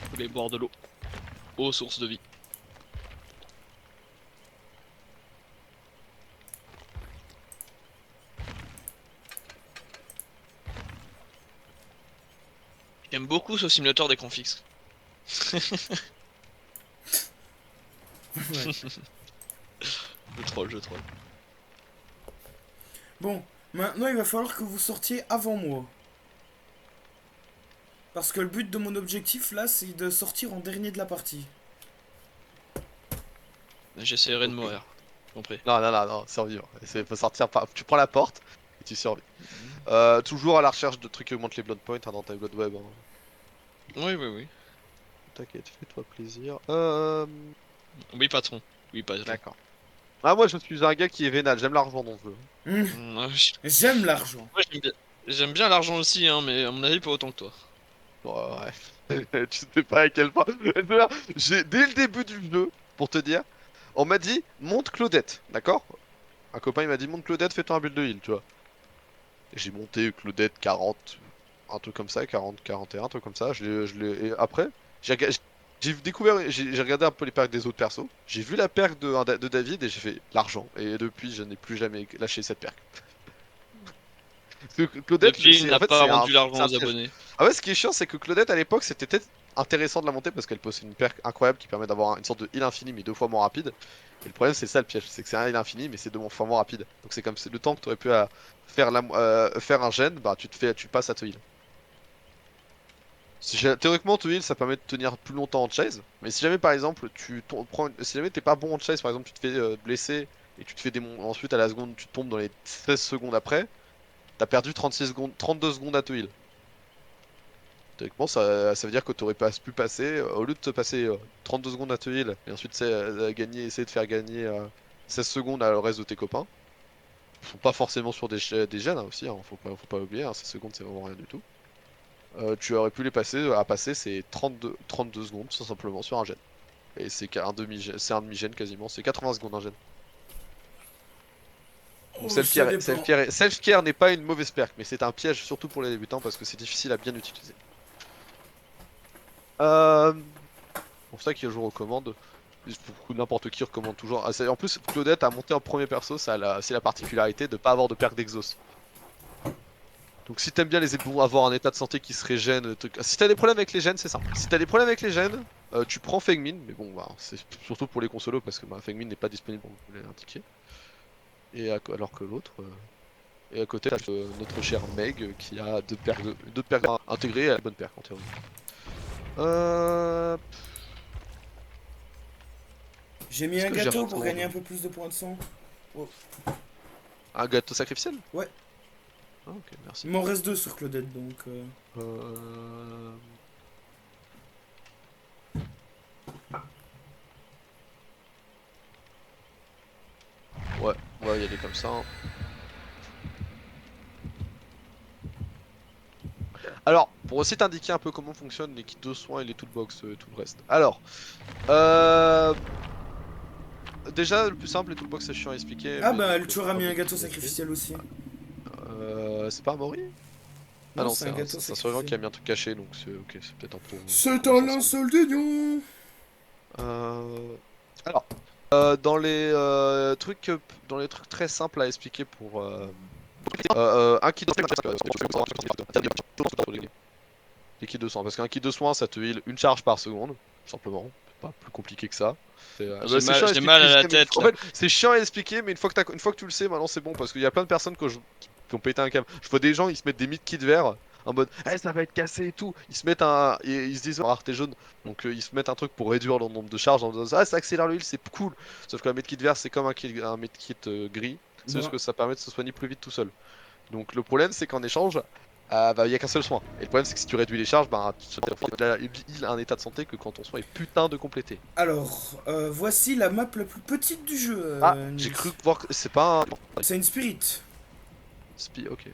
Vous voulez boire de l'eau. Eau, source de vie. J'aime beaucoup ce simulateur d'écran fixe. Ouais. Je troll, je troll. Bon, maintenant il va falloir que vous sortiez avant moi. Parce que le but de mon objectif là, c'est de sortir en dernier de la partie. J'essaierai de mourir. Compris. Non, non, non, non, survivre. Faut sortir par. Tu prends la porte et tu survis. Toujours à la recherche de trucs qui augmentent les blood points hein, dans ta blood web. Hein. Oui, oui, oui. T'inquiète, fais-toi plaisir. Oui, patron. Oui, patron. D'accord. Ah, moi je suis un gars qui est vénal, j'aime l'argent dans ce jeu. J'aime l'argent. Moi, j'aime bien l'argent aussi, hein, mais à mon avis, pas autant que toi. Ouais. Tu sais pas à quel point. Dès le début du jeu, pour te dire, on m'a dit monte Claudette, d'accord? Un copain il m'a dit monte Claudette, fais-toi un build de heal, tu vois. Et j'ai monté Claudette 40, un truc comme ça, 40, 41, un truc comme ça. Et après, j'ai découvert, j'ai regardé un peu les perks des autres persos. J'ai vu la perk de David et j'ai fait l'argent. Et depuis, je n'ai plus jamais lâché cette perk. Parce que Claudette, Depuis, il n'a en fait, pas c'est rendu c'est l'argent un aux piège. abonnés. Ah ouais, ce qui est chiant, c'est que Claudette à l'époque, c'était peut-être intéressant de la monter parce qu'elle possède une perk incroyable qui permet d'avoir une sorte de heal infini mais deux fois moins rapide. Et le problème, c'est ça le piège, c'est que c'est un heal infini mais c'est deux fois moins rapide. Donc c'est comme le temps que tu aurais pu faire un gène, bah tu passes à te heal. Théoriquement, te heal ça permet de tenir plus longtemps en chase, mais si jamais par exemple si jamais t'es pas bon en chase, par exemple tu te fais blesser et tu te fais ensuite à la seconde tu tombes dans les 16 secondes après, t'as perdu 36 secondes, 32 secondes à te heal. Théoriquement, ça veut dire que tu aurais pas pu passer, au lieu de te passer 32 secondes à te heal, et ensuite essayer de faire gagner 16 secondes à le reste de tes copains. Ils sont pas forcément sur des gènes hein, aussi, hein, faut pas oublier, hein, 16 secondes c'est vraiment rien du tout. Tu aurais pu les passer à passer ces 32 secondes tout simplement sur un gène. Et c'est un demi-gène quasiment, c'est 80 secondes un gène. Donc Oh, ça dépend. Self-care n'est pas une mauvaise perk, mais c'est un piège surtout pour les débutants parce que c'est difficile à bien utiliser. Pour ça que je vous recommande, pour n'importe qui recommande toujours. En plus, Claudette a monté en premier perso, c'est la particularité de pas avoir de perk d'exos. Donc si t'aimes bien avoir un état de santé qui se régène, si t'as des problèmes avec les gènes, c'est simple. Si t'as des problèmes avec les gènes, tu prends Fengmin, mais bon, bah, c'est surtout pour les consolos parce que bah, Fengmin n'est pas disponible, donc vous voulez l'indiquer. Alors que l'autre. Et à côté, t'as notre cher Meg qui a deux perks intégrées à la bonne perk en théorie. J'ai mis Est-ce un que j'ai gâteau pour retourné gagner un peu plus de points de sang. Un gâteau sacrificiel? Ouais. Ah, ok, merci. Il m'en reste deux sur Claudette donc. Ouais, on va y aller comme ça. Hein. Alors, pour aussi t'indiquer un peu comment fonctionnent les kits de soins et les toolbox et tout le reste. Alors, déjà le plus simple, les toolbox c'est chiant à expliquer. Ah mais bah, donc, tu auras pas mis un beaucoup gâteau de sacrificiel aussi. c'est pas un Mori? Ah Non, non, c'est un gâteau c'est un survivant qui a sacrificiel. mis un truc caché, donc c'est ok, c'est peut-être un peu. C'est un linceul d'union. Alors, dans les trucs très simples à expliquer pour un kit de les kits de soins, parce qu'un kit de soins ça te heal une charge par seconde, tout simplement, c'est pas plus compliqué que ça. J'ai c'est chiant à j'ai mal à la expliquer, tête, En là. fait, c'est chiant à expliquer, mais une fois que tu le sais, maintenant c'est bon parce qu'il y a plein de personnes qui ont pété un câble. Je vois des gens, ils se mettent des mid-kits verts en mode, eh, ça va être cassé et tout. Ils se mettent ils se disent, oh, rareté jaune. Donc ils se mettent un truc pour réduire le nombre de charges en disant, ah, ça accélère le heal, c'est cool. Sauf qu'un mid-kit vert, c'est comme un mid-kit gris. C'est juste Bon. que ça permet de se soigner plus vite tout seul. Donc le problème, c'est qu'en échange, bah, il y a qu'un seul soin. Et le problème, c'est que si tu réduis les charges, bah, il a un état de santé que quand ton soin est putain de complété. Alors, voici la map la plus petite du jeu. Ah, Nils. j'ai cru voir que c'est pas un. C'est une spirit. Spi, ok.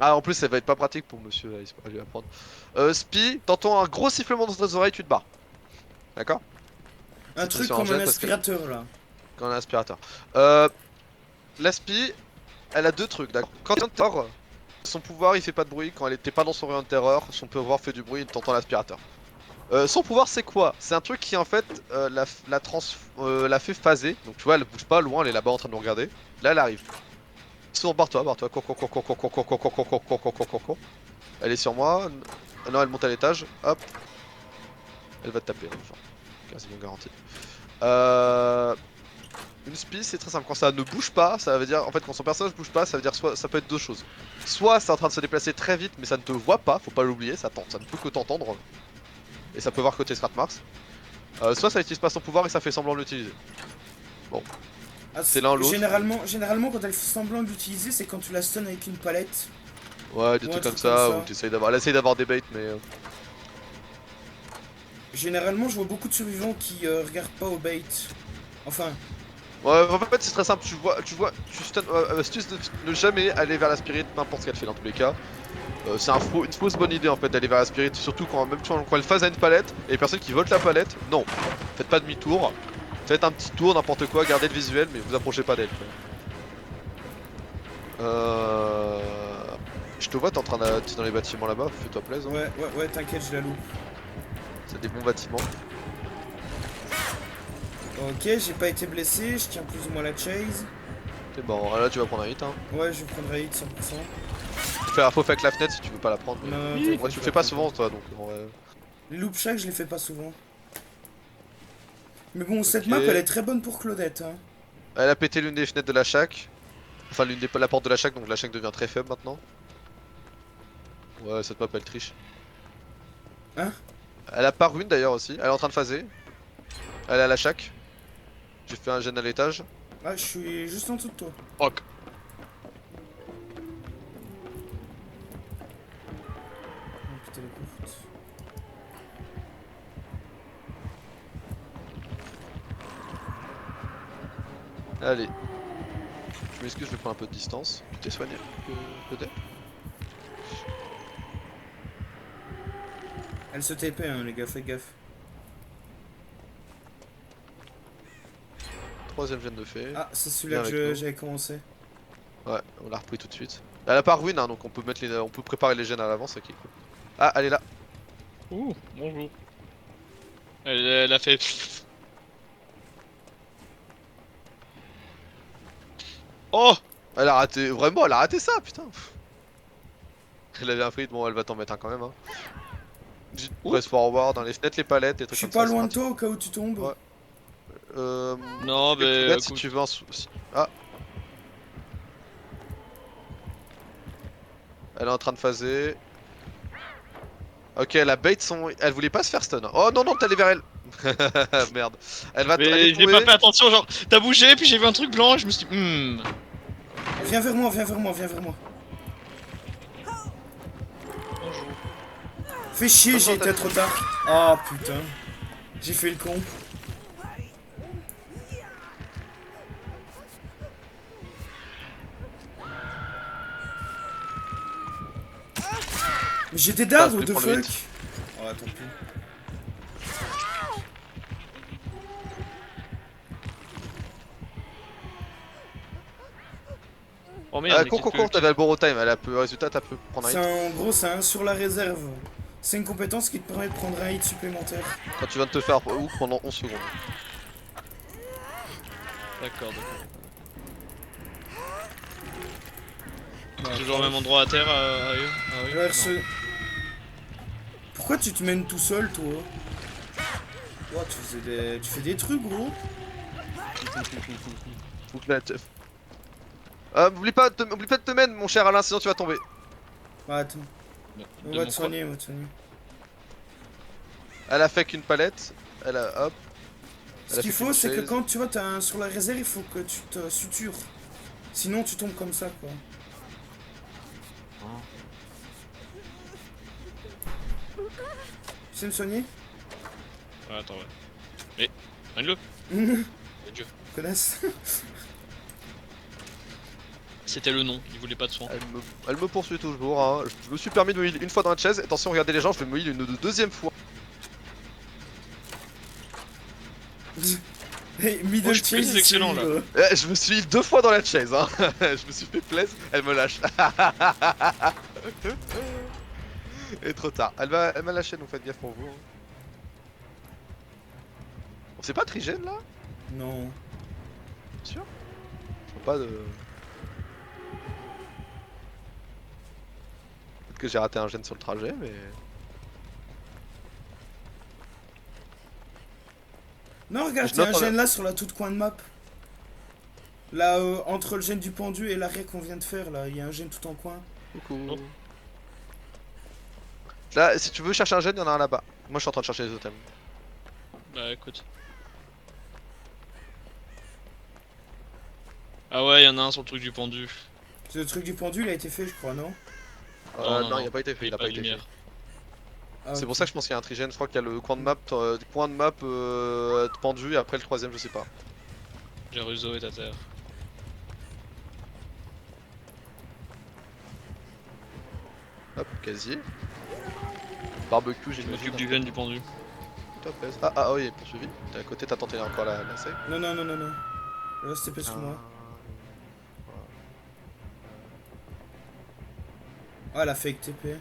Ah, en plus, ça va être pas pratique pour monsieur à lui apprendre. Spi, t'entends un gros sifflement dans tes oreilles, tu te barres. D'accord? Un Si t'es truc sur un comme jet, un parce que- aspirateur là. Quand on a un aspirateur. La Spi, elle a deux trucs, d'accord? Quand elle terreur, son pouvoir il fait pas de bruit. Quand elle était pas dans son rayon de terreur, son pouvoir fait du bruit et t'entends l'aspirateur. Son pouvoir c'est quoi? C'est un truc qui en fait la fait phaser. Donc tu vois, elle bouge pas loin, elle est là-bas en train de nous regarder. Là elle arrive. Barre-toi, barre-toi. Cours, cours, cours, cours, cours, cours, cours, cours, cours, cours, cours, cours, cours, cours, cours. Elle est sur moi. Non, elle monte à l'étage. Hop. Elle va te taper. Enfin, quasiment garanti. Une spie, c'est très simple. Quand ça ne bouge pas, ça veut dire. En fait, quand son personnage bouge pas, ça veut dire soit ça peut être deux choses. Soit c'est en train de se déplacer très vite, mais ça ne te voit pas. Faut pas l'oublier. Ça ne peut que t'entendre. Et ça peut voir côté Strat Mars. Soit ça utilise pas son pouvoir et ça fait semblant de l'utiliser. Ah, C'est l'un ou l'autre. Généralement, quand elle fait semblant d'utiliser, c'est quand tu la stun avec une palette. Ouais, des Ouais, trucs un comme truc ça, comme ça. où t'essayes d'avoir. Elle essaye d'avoir des baits, mais. Généralement, je vois beaucoup de survivants qui regardent pas au bait. Enfin, Ouais, en fait, c'est très simple. Tu stun. Astuce de ne jamais aller vers la spirit, n'importe ce qu'elle fait dans tous les cas. C'est une fausse bonne idée en fait d'aller vers la spirit, surtout quand même quand elle phase à une palette et les personnes qui volent la palette, non. Faites pas demi-tour. Faites un petit tour, n'importe quoi, gardez le visuel, mais vous approchez pas d'elle. Je te vois, t'es dans les bâtiments là-bas, fais-toi plaisir. ouais, t'inquiète, je la loupe. C'est des bons bâtiments. Ok, j'ai pas été blessé, je tiens plus ou moins la chase. C'est bon, là tu vas prendre un hit. Hein. Ouais, je prendrai hit 100%. Faut faire avec la fenêtre si tu veux pas la prendre. Mais... Non, Ouais, t'inquiète, tu je le fais la pas prends souvent toi donc. Ouais. Les loop shack, je les fais pas souvent. Mais bon, cette Ok. map, elle est très bonne pour Claudette. Hein. Elle a pété l'une des fenêtres de la shack. Enfin, la porte de la shack, donc la shack devient très faible maintenant. Ouais, cette map elle triche. Hein? Elle a pas ruine d'ailleurs aussi, elle est en train de phaser. Elle est à la shack. J'ai fait un gène à l'étage. Ah, je suis juste en dessous de toi. Ok. Oh, putain, les coups. Allez. Je m'excuse, je vais prendre un peu de distance. Tu t'es soigné peut-être. Elle se TP, hein, les gars, faites gaffe. Troisième gène de fait. Ah, c'est celui-là Viens que avec nous. j'avais commencé. Ouais, on l'a repris tout de suite. Elle a pas ruine, hein, donc on peut on peut préparer les gènes à l'avance, ça qui est cool. Ah, elle est là. Ouh, bonjour. Elle a fait. Oh! Elle a raté, vraiment, elle a raté ça, putain. Elle avait un free, bon, elle va t'en mettre un quand même. Hein. Press forward, dans les fenêtres, les palettes, des Je trucs suis comme pas ça. loin de toi au cas où tu tombes. Ouais. Non, mais. Regarde si écoute, tu veux un Ah. Elle est en train de phaser. Ok, la bait son. Elle voulait pas se faire stun. Oh non, non, t'es allé vers elle. Merde. Elle va mais elle est j'ai pas tombée. fait attention, genre, t'as bougé, puis j'ai vu un truc blanc, et je me suis dit, Viens vers moi, viens vers moi, viens vers moi. Bonjour. Fais chier, j'ai été trop tard. Ah putain. J'ai fait le con. Mais j'étais Ah, down, je what vais the prendre le fuck. Oh, tant pis. Oh merde, Ah, mais cours, qu'est-ce que- t'avais le bon time. Elle a peu. Résultat, t'as pu prendre un hit. En gros, c'est un sur la réserve. C'est une compétence qui te permet de prendre un hit supplémentaire. Quand tu viens de te faire ou pendant 11 secondes. D'accord, d'accord. Toujours au même endroit à terre, ah oui. Alors, Non. Pourquoi tu te mènes tout seul, toi? Oh, tu fais des trucs, gros. Faut que la chef. Oublie pas de te mettre, mon cher Alain, sinon tu vas tomber. Ah, attends. On De va mon te soigner, on va te soigner. Elle a fait qu'une palette. Elle a. Hop. Ce qu'il faut, c'est que quand tu vois, sur la réserve, il faut que tu te sutures. Sinon, tu tombes comme ça, quoi. Tu sais me soigner? Ah, attends, ouais. Mais, soigne-le. Adieu. Connasse. C'était le nom, il voulait pas de soin. Elle me poursuit toujours. Hein. Je me suis permis de me heal une fois dans la chaise. Attention, regardez les gens, je vais me heal une deuxième fois. Hey, Oh, middle je suis chase, excellent, là. Je me suis heal 2 fois dans la chaise. Hein. Je me suis fait plaisir. Elle me lâche. Et trop tard. Elle m'a lâché, donc faites gaffe pour vous. Hein. On sait pas Trigène là? Non. Sûr? Je vois pas de. Peut-être que j'ai raté un gène sur le trajet, mais. Non, regarde, Je il y a un note en- gène là sur la toute coin de map. Là, entre le gène du pendu et l'arrêt qu'on vient de faire, là, il y a un gène tout en coin. Coucou. Oh. Là, si tu veux chercher un gène, il y en a un là-bas. Moi, je suis en train de chercher les totems. Bah écoute. Ah ouais, y'en a un sur le truc du pendu. C'est le truc du pendu, il a été fait, je crois, non? Non, il a pas été fait. Il a pas de été fait. lumière. Ah, C'est ok. pour ça que je pense qu'il y a un trigène. Je crois qu'il y a le coin de map, pendu et après le troisième, je sais pas. Jaruzo est à terre. Hop, casier. Barbecue, j'ai Je m'occupe du gène du pendu. Top, yes. Ah oui, poursuivi. T'es à côté, t'as tenté encore la save. Non, non, non, non, non. Reste épais sur moi. Ah, la fake TP.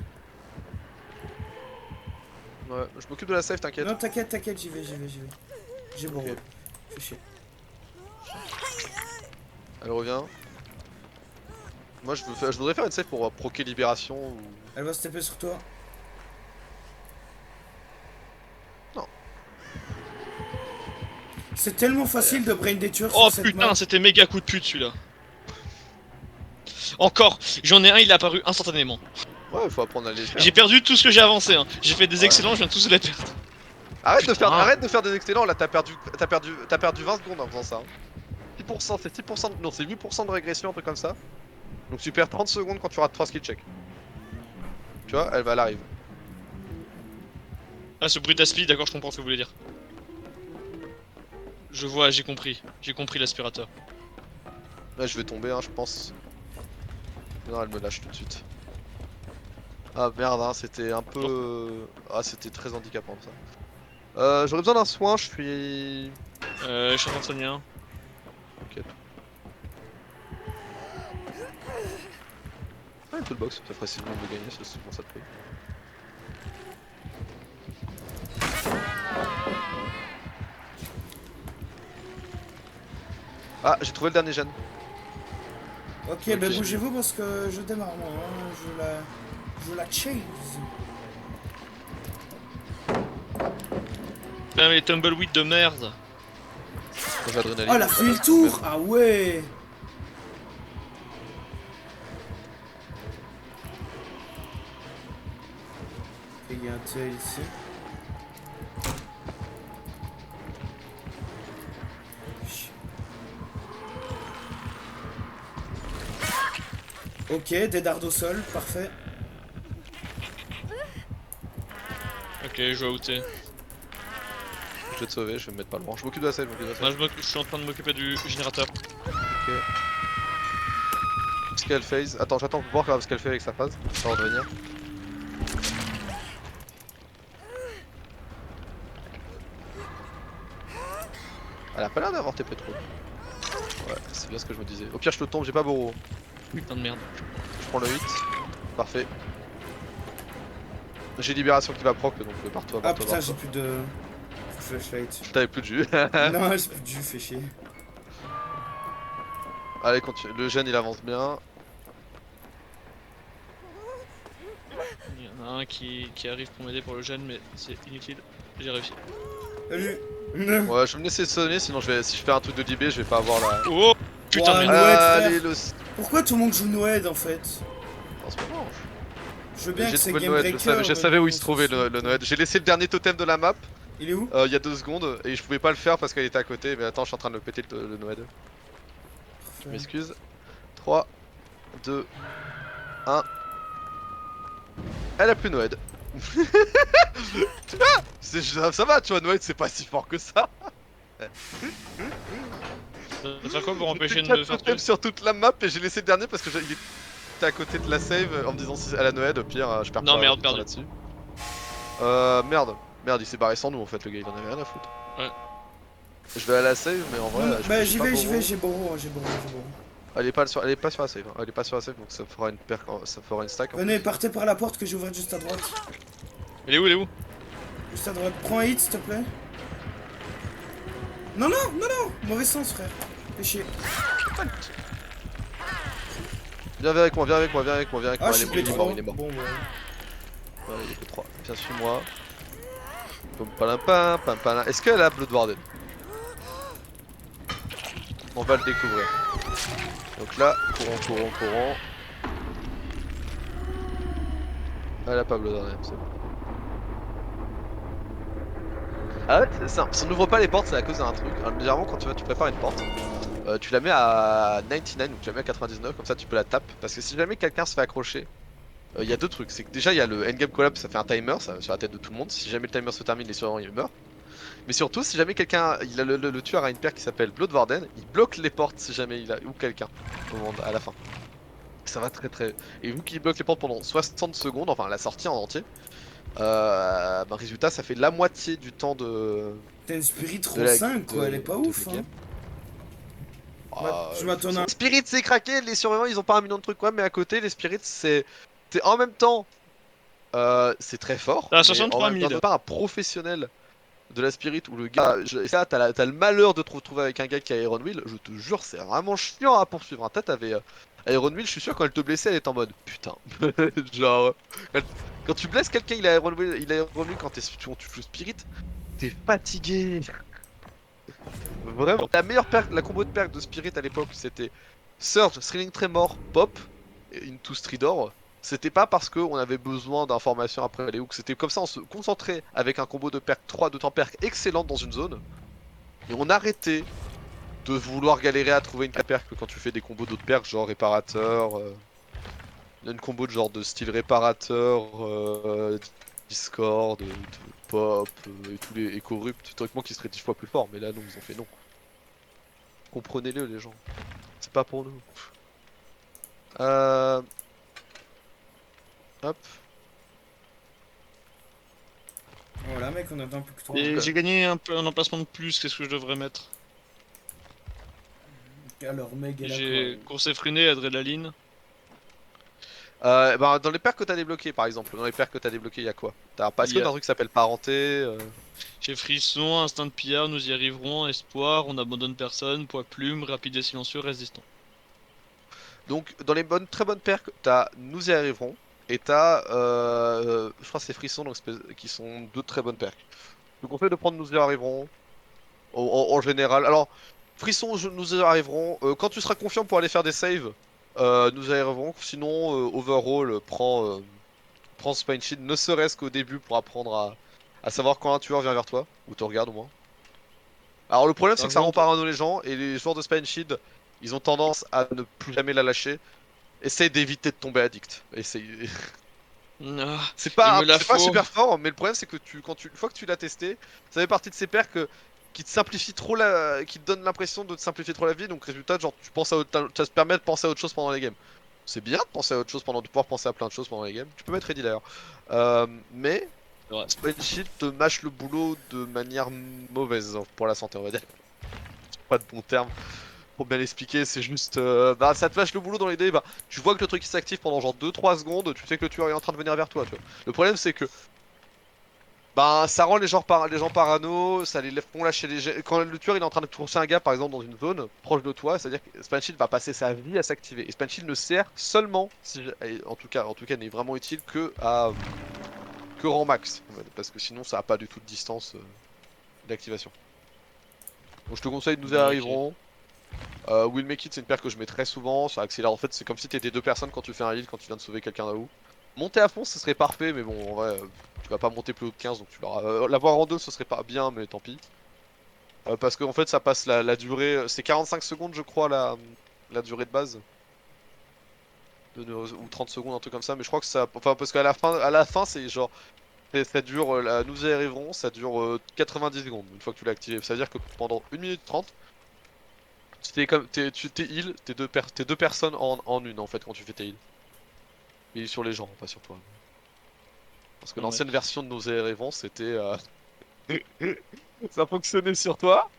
Ouais, je m'occupe de la save, t'inquiète. Non, t'inquiète, t'inquiète, j'y vais. J'ai bon Ok. rôle. Fais chier. Elle revient. Moi, je voudrais faire une save pour proquer Libération ou. Elle va se taper sur toi. Non. C'est tellement facile de brain des tueurs Oh sur cette putain, map. c'était méga coup de pute celui-là. Encore, j'en ai un, il est apparu instantanément. Ouais, faut apprendre à les faire. J'ai perdu tout ce que j'ai avancé, hein. J'ai fait des excellents, je viens tous de les perdre. Arrête Putain. arrête de faire des excellents, là t'as perdu 20 secondes en faisant ça. Hein. 6%, c'est 6%, non c'est 8% de régression, un truc comme ça. Donc tu perds 30 secondes quand tu rates 3 skill checks. Tu vois, elle arrive. Ah, ce bruit d'aspi, d'accord, je comprends ce que vous voulez dire. Je vois, j'ai compris l'aspirateur. Là je vais tomber, hein, je pense. Non, elle me lâche tout de suite. Ah merde, hein, c'était un peu. Ah, c'était très handicapant ça. J'aurais besoin d'un soin, je suis. Je suis en train de soigner un. Ok. Ah, une toolbox, ça ferait 6 secondes de gagner, c'est bon, ça te fait. Ah, j'ai trouvé le dernier gène. Ok, Ok. bah bougez-vous parce que je démarre moi. Hein. Je la chase. Putain, mais les tumbleweed de merde. L'adrénaline. Oh, elle a fait le tour. Ah ouais. Ok, il y a un tail ici. Ok, des dards au sol, parfait. Ok, je vois où t'es. Je vais te sauver, je vais me mettre pas loin. Je m'occupe de la selle, je m'occupe de la selle. Moi, je suis en train de m'occuper du générateur. Ok. Scale phase. Attends, j'attends pour voir ce qu'elle fait avec sa phase. Ça va revenir. Elle a pas l'air d'avoir TP trop. Ouais, c'est bien ce que je me disais. Au pire, je te tombe, j'ai pas Boro. Putain de merde. Je prends le 8. Parfait. J'ai Libération qui va proc, donc barre-toi, Ah barre-toi, putain, j'ai barre-toi. plus de flashlight. T'avais plus de jus. Non, j'ai plus de jus, fais chier. Allez, continue. Le gène il avance bien. Il y en a un qui arrive pour m'aider pour le gène, mais c'est inutile. J'ai réussi. Salut. Ouais, je vais me laisser sonner, sinon si je fais un truc de DB, je vais pas avoir la. Oh putain, Ouais, de merde. Noël, frère. Allez, le. Pourquoi tout le monde joue Noël en fait? En ce moment. Je veux bien J'ai que c'est trouvé le Game Noël, Breaker. je mais savais où bon, il se trouvait ça le Noël. J'ai laissé le dernier totem de la map Il est où? il y a 2 secondes et je pouvais pas le faire parce qu'elle était à côté. Mais attends, je suis en train de le péter le Noël. Je m'excuse. 3, 2, 1. Elle a plus Noël. Ça va, tu vois, Noël c'est pas si fort que ça. Ça va faire quoi pour empêcher de J'ai 4 me faire totems tuer? sur toute la map et j'ai laissé le dernier parce que il était à côté de la save en me disant si à la Noël, au pire je perds Non, pas merde, de temps perdu. là-dessus. Merde, il s'est barré sans nous en fait, le gars, il en avait rien à foutre. Ouais. Je vais à la save, mais en vrai, Non, bah j'ai pas j'y Bobo. vais, j'ai Boro, j'ai Boro. Elle est pas sur la save, hein. Elle est pas sur la save, donc ça fera une ça fera une stack. En Venez, partez par la porte que j'ai ouverte juste à droite. Il est où, il est où? Juste à droite. Prends un hit, s'il te plaît. Non, mauvais sens, frère. Fais chier. Viens avec moi, Ah, je Elle suis est blé mort, 3. il est mort. Bon, ouais. Voilà, il est que 3. Viens, suis-moi. Pom palin pam, pam palin. Est-ce qu'elle a Blood Warden? On va le découvrir. Donc là, courant. Elle a pas Blood Warden, c'est bon. Ah ouais, c'est simple. Si on n'ouvre pas les portes, c'est à cause d'un truc. Généralement, quand tu prépares une porte, tu la mets à 99 ou tu la mets à 99, comme ça tu peux la taper. Parce que si jamais quelqu'un se fait accrocher, il y a 2 trucs. C'est que déjà, il y a le endgame collapse, ça fait un timer ça, sur la tête de tout le monde. Si jamais le timer se termine, les survivants ils meurent. Mais surtout, si jamais quelqu'un, le tueur a une paire qui s'appelle Blood Warden, il bloque les portes si jamais il a, ou quelqu'un, à la fin. Ça va très. Et vu qu'il bloque les portes pendant 60 secondes, enfin la sortie en entier, bah, résultat, ça fait la moitié du temps de. T'as une Spirit de Roll la- 5, quoi, elle est pas de ouf, game. hein. Ah, Je m'attends à. Spirit c'est craqué, les survivants ils ont pas un million de trucs, ouais, mais à côté, les Spirits c'est en même temps, c'est très fort, T'as mais 63 d'un 000. autre part, un professionnel de la Spirit où le gars, ça, t'as le malheur de te retrouver avec un gars qui a Iron Will, je te jure, c'est vraiment chiant à poursuivre. T'avais Iron Will, je suis sûr, quand elle te blessait, elle est en mode putain. Genre, quand tu blesses quelqu'un, il a Iron Will, quand tu joues Spirit, t'es fatigué. Vraiment, la meilleure perk, la combo de perk de Spirit à l'époque, c'était Surge, Thrilling Tremor, Pop, et Into Stridor. C'était pas parce qu'on avait besoin d'informations après les hooks, c'était comme ça, on se concentrait avec un combo de perk 3 de temps perk excellente dans une zone, et on arrêtait de vouloir galérer à trouver une perk quand tu fais des combos d'autres perks, genre réparateur, une combo de genre de style réparateur, Discord, Pop, et tous les éco-rupt, théoriquement qui seraient 10 fois plus forts, mais là non, ils ont fait non. Comprenez-le les gens, c'est pas pour nous. Hop. Voilà, mec, on attend plus que toi. Et j'ai gagné un peu un emplacement de plus, qu'est-ce que je devrais mettre? Alors, Meg, elle a J'ai quoi? course effrénée, adrénaline. Bah, dans les perks que t'as débloqués par exemple, dans les perks que t'as débloqués, y'a quoi? Est-ce que t'as un truc qui s'appelle parenté J'ai frisson, instinct de pillard, nous y arriverons, espoir, on abandonne personne, poids plume, rapide et silencieux, résistant. Donc, dans les très bonnes perks, t'as nous y arriverons, et t'as, je crois que c'est frisson, donc qui sont 2 très bonnes perks. Je vous conseille de prendre nous y arriverons, en général. Alors, frisson, nous y arriverons, quand tu seras confiant pour aller faire des saves, nous y arriverons, sinon, overall, prends Spine Shield, ne serait-ce qu'au début pour apprendre à savoir quand un tueur vient vers toi, ou te regarde au moins. Alors le problème c'est Par que ça rend contre- parano les gens, et les joueurs de Spine Shield, ils ont tendance à ne plus jamais la lâcher. Essaye d'éviter de tomber addict. Essaye. Ah, C'est il me la pas faut. super fort, mais le problème c'est que une fois que tu l'as testé, ça fait partie de ces perks qui te simplifient trop qui te donnent l'impression de te simplifier trop la vie, donc résultat genre tu penses ça te permet de penser à autre chose pendant les games. C'est bien de penser à autre chose de pouvoir penser à plein de choses pendant les games. Tu peux mettre ready d'ailleurs. Mais Ouais. Spell Shield te mâche le boulot de manière mauvaise pour la santé, on va dire. Pas de bon terme pour bien l'expliquer, c'est juste. Bah, ça te mâche le boulot dans l'idée, bah, tu vois que le truc s'active pendant genre 2-3 secondes, tu sais que le tueur est en train de venir vers toi, tu vois. Le problème, c'est que. Bah, ça rend les gens parano, ça les font lâcher quand le tueur il est en train de tourner un gars par exemple dans une zone proche de toi, c'est-à-dire que Spell Shield va passer sa vie à s'activer. Et Spell Shield ne sert seulement, en tout cas n'est vraiment utile que à. Que rang max, parce que sinon ça a pas du tout de distance. d'activation. Donc je te conseille, nous y Ok. arriverons. Will Make It, c'est une paire que je mets très souvent, ça accélère. En fait, c'est comme si t'étais deux personnes quand tu fais un heal, quand tu viens de sauver quelqu'un là-haut. Monter à fond, ce serait parfait, mais bon, en vrai, tu vas pas monter plus haut de 15, donc tu l'auras. L'avoir en 2, ce serait pas bien, mais tant pis. Parce qu'en fait, ça passe la durée. C'est 45 secondes, je crois, la durée de base. Ou 30 secondes, un truc comme ça, mais je crois que ça. Enfin, parce qu'à la fin, c'est genre. Ça dure. Nous y arriverons, ça dure 90 secondes une fois que tu l'as activé. Ça veut dire que pendant 1 minute 30. Tu t'es heal, t'es deux personnes en une en fait quand tu fais tes heals. Et sur les gens, pas sur toi. Parce que Ouais. l'ancienne version de nos Rêvons, c'était. Ça fonctionnait sur toi,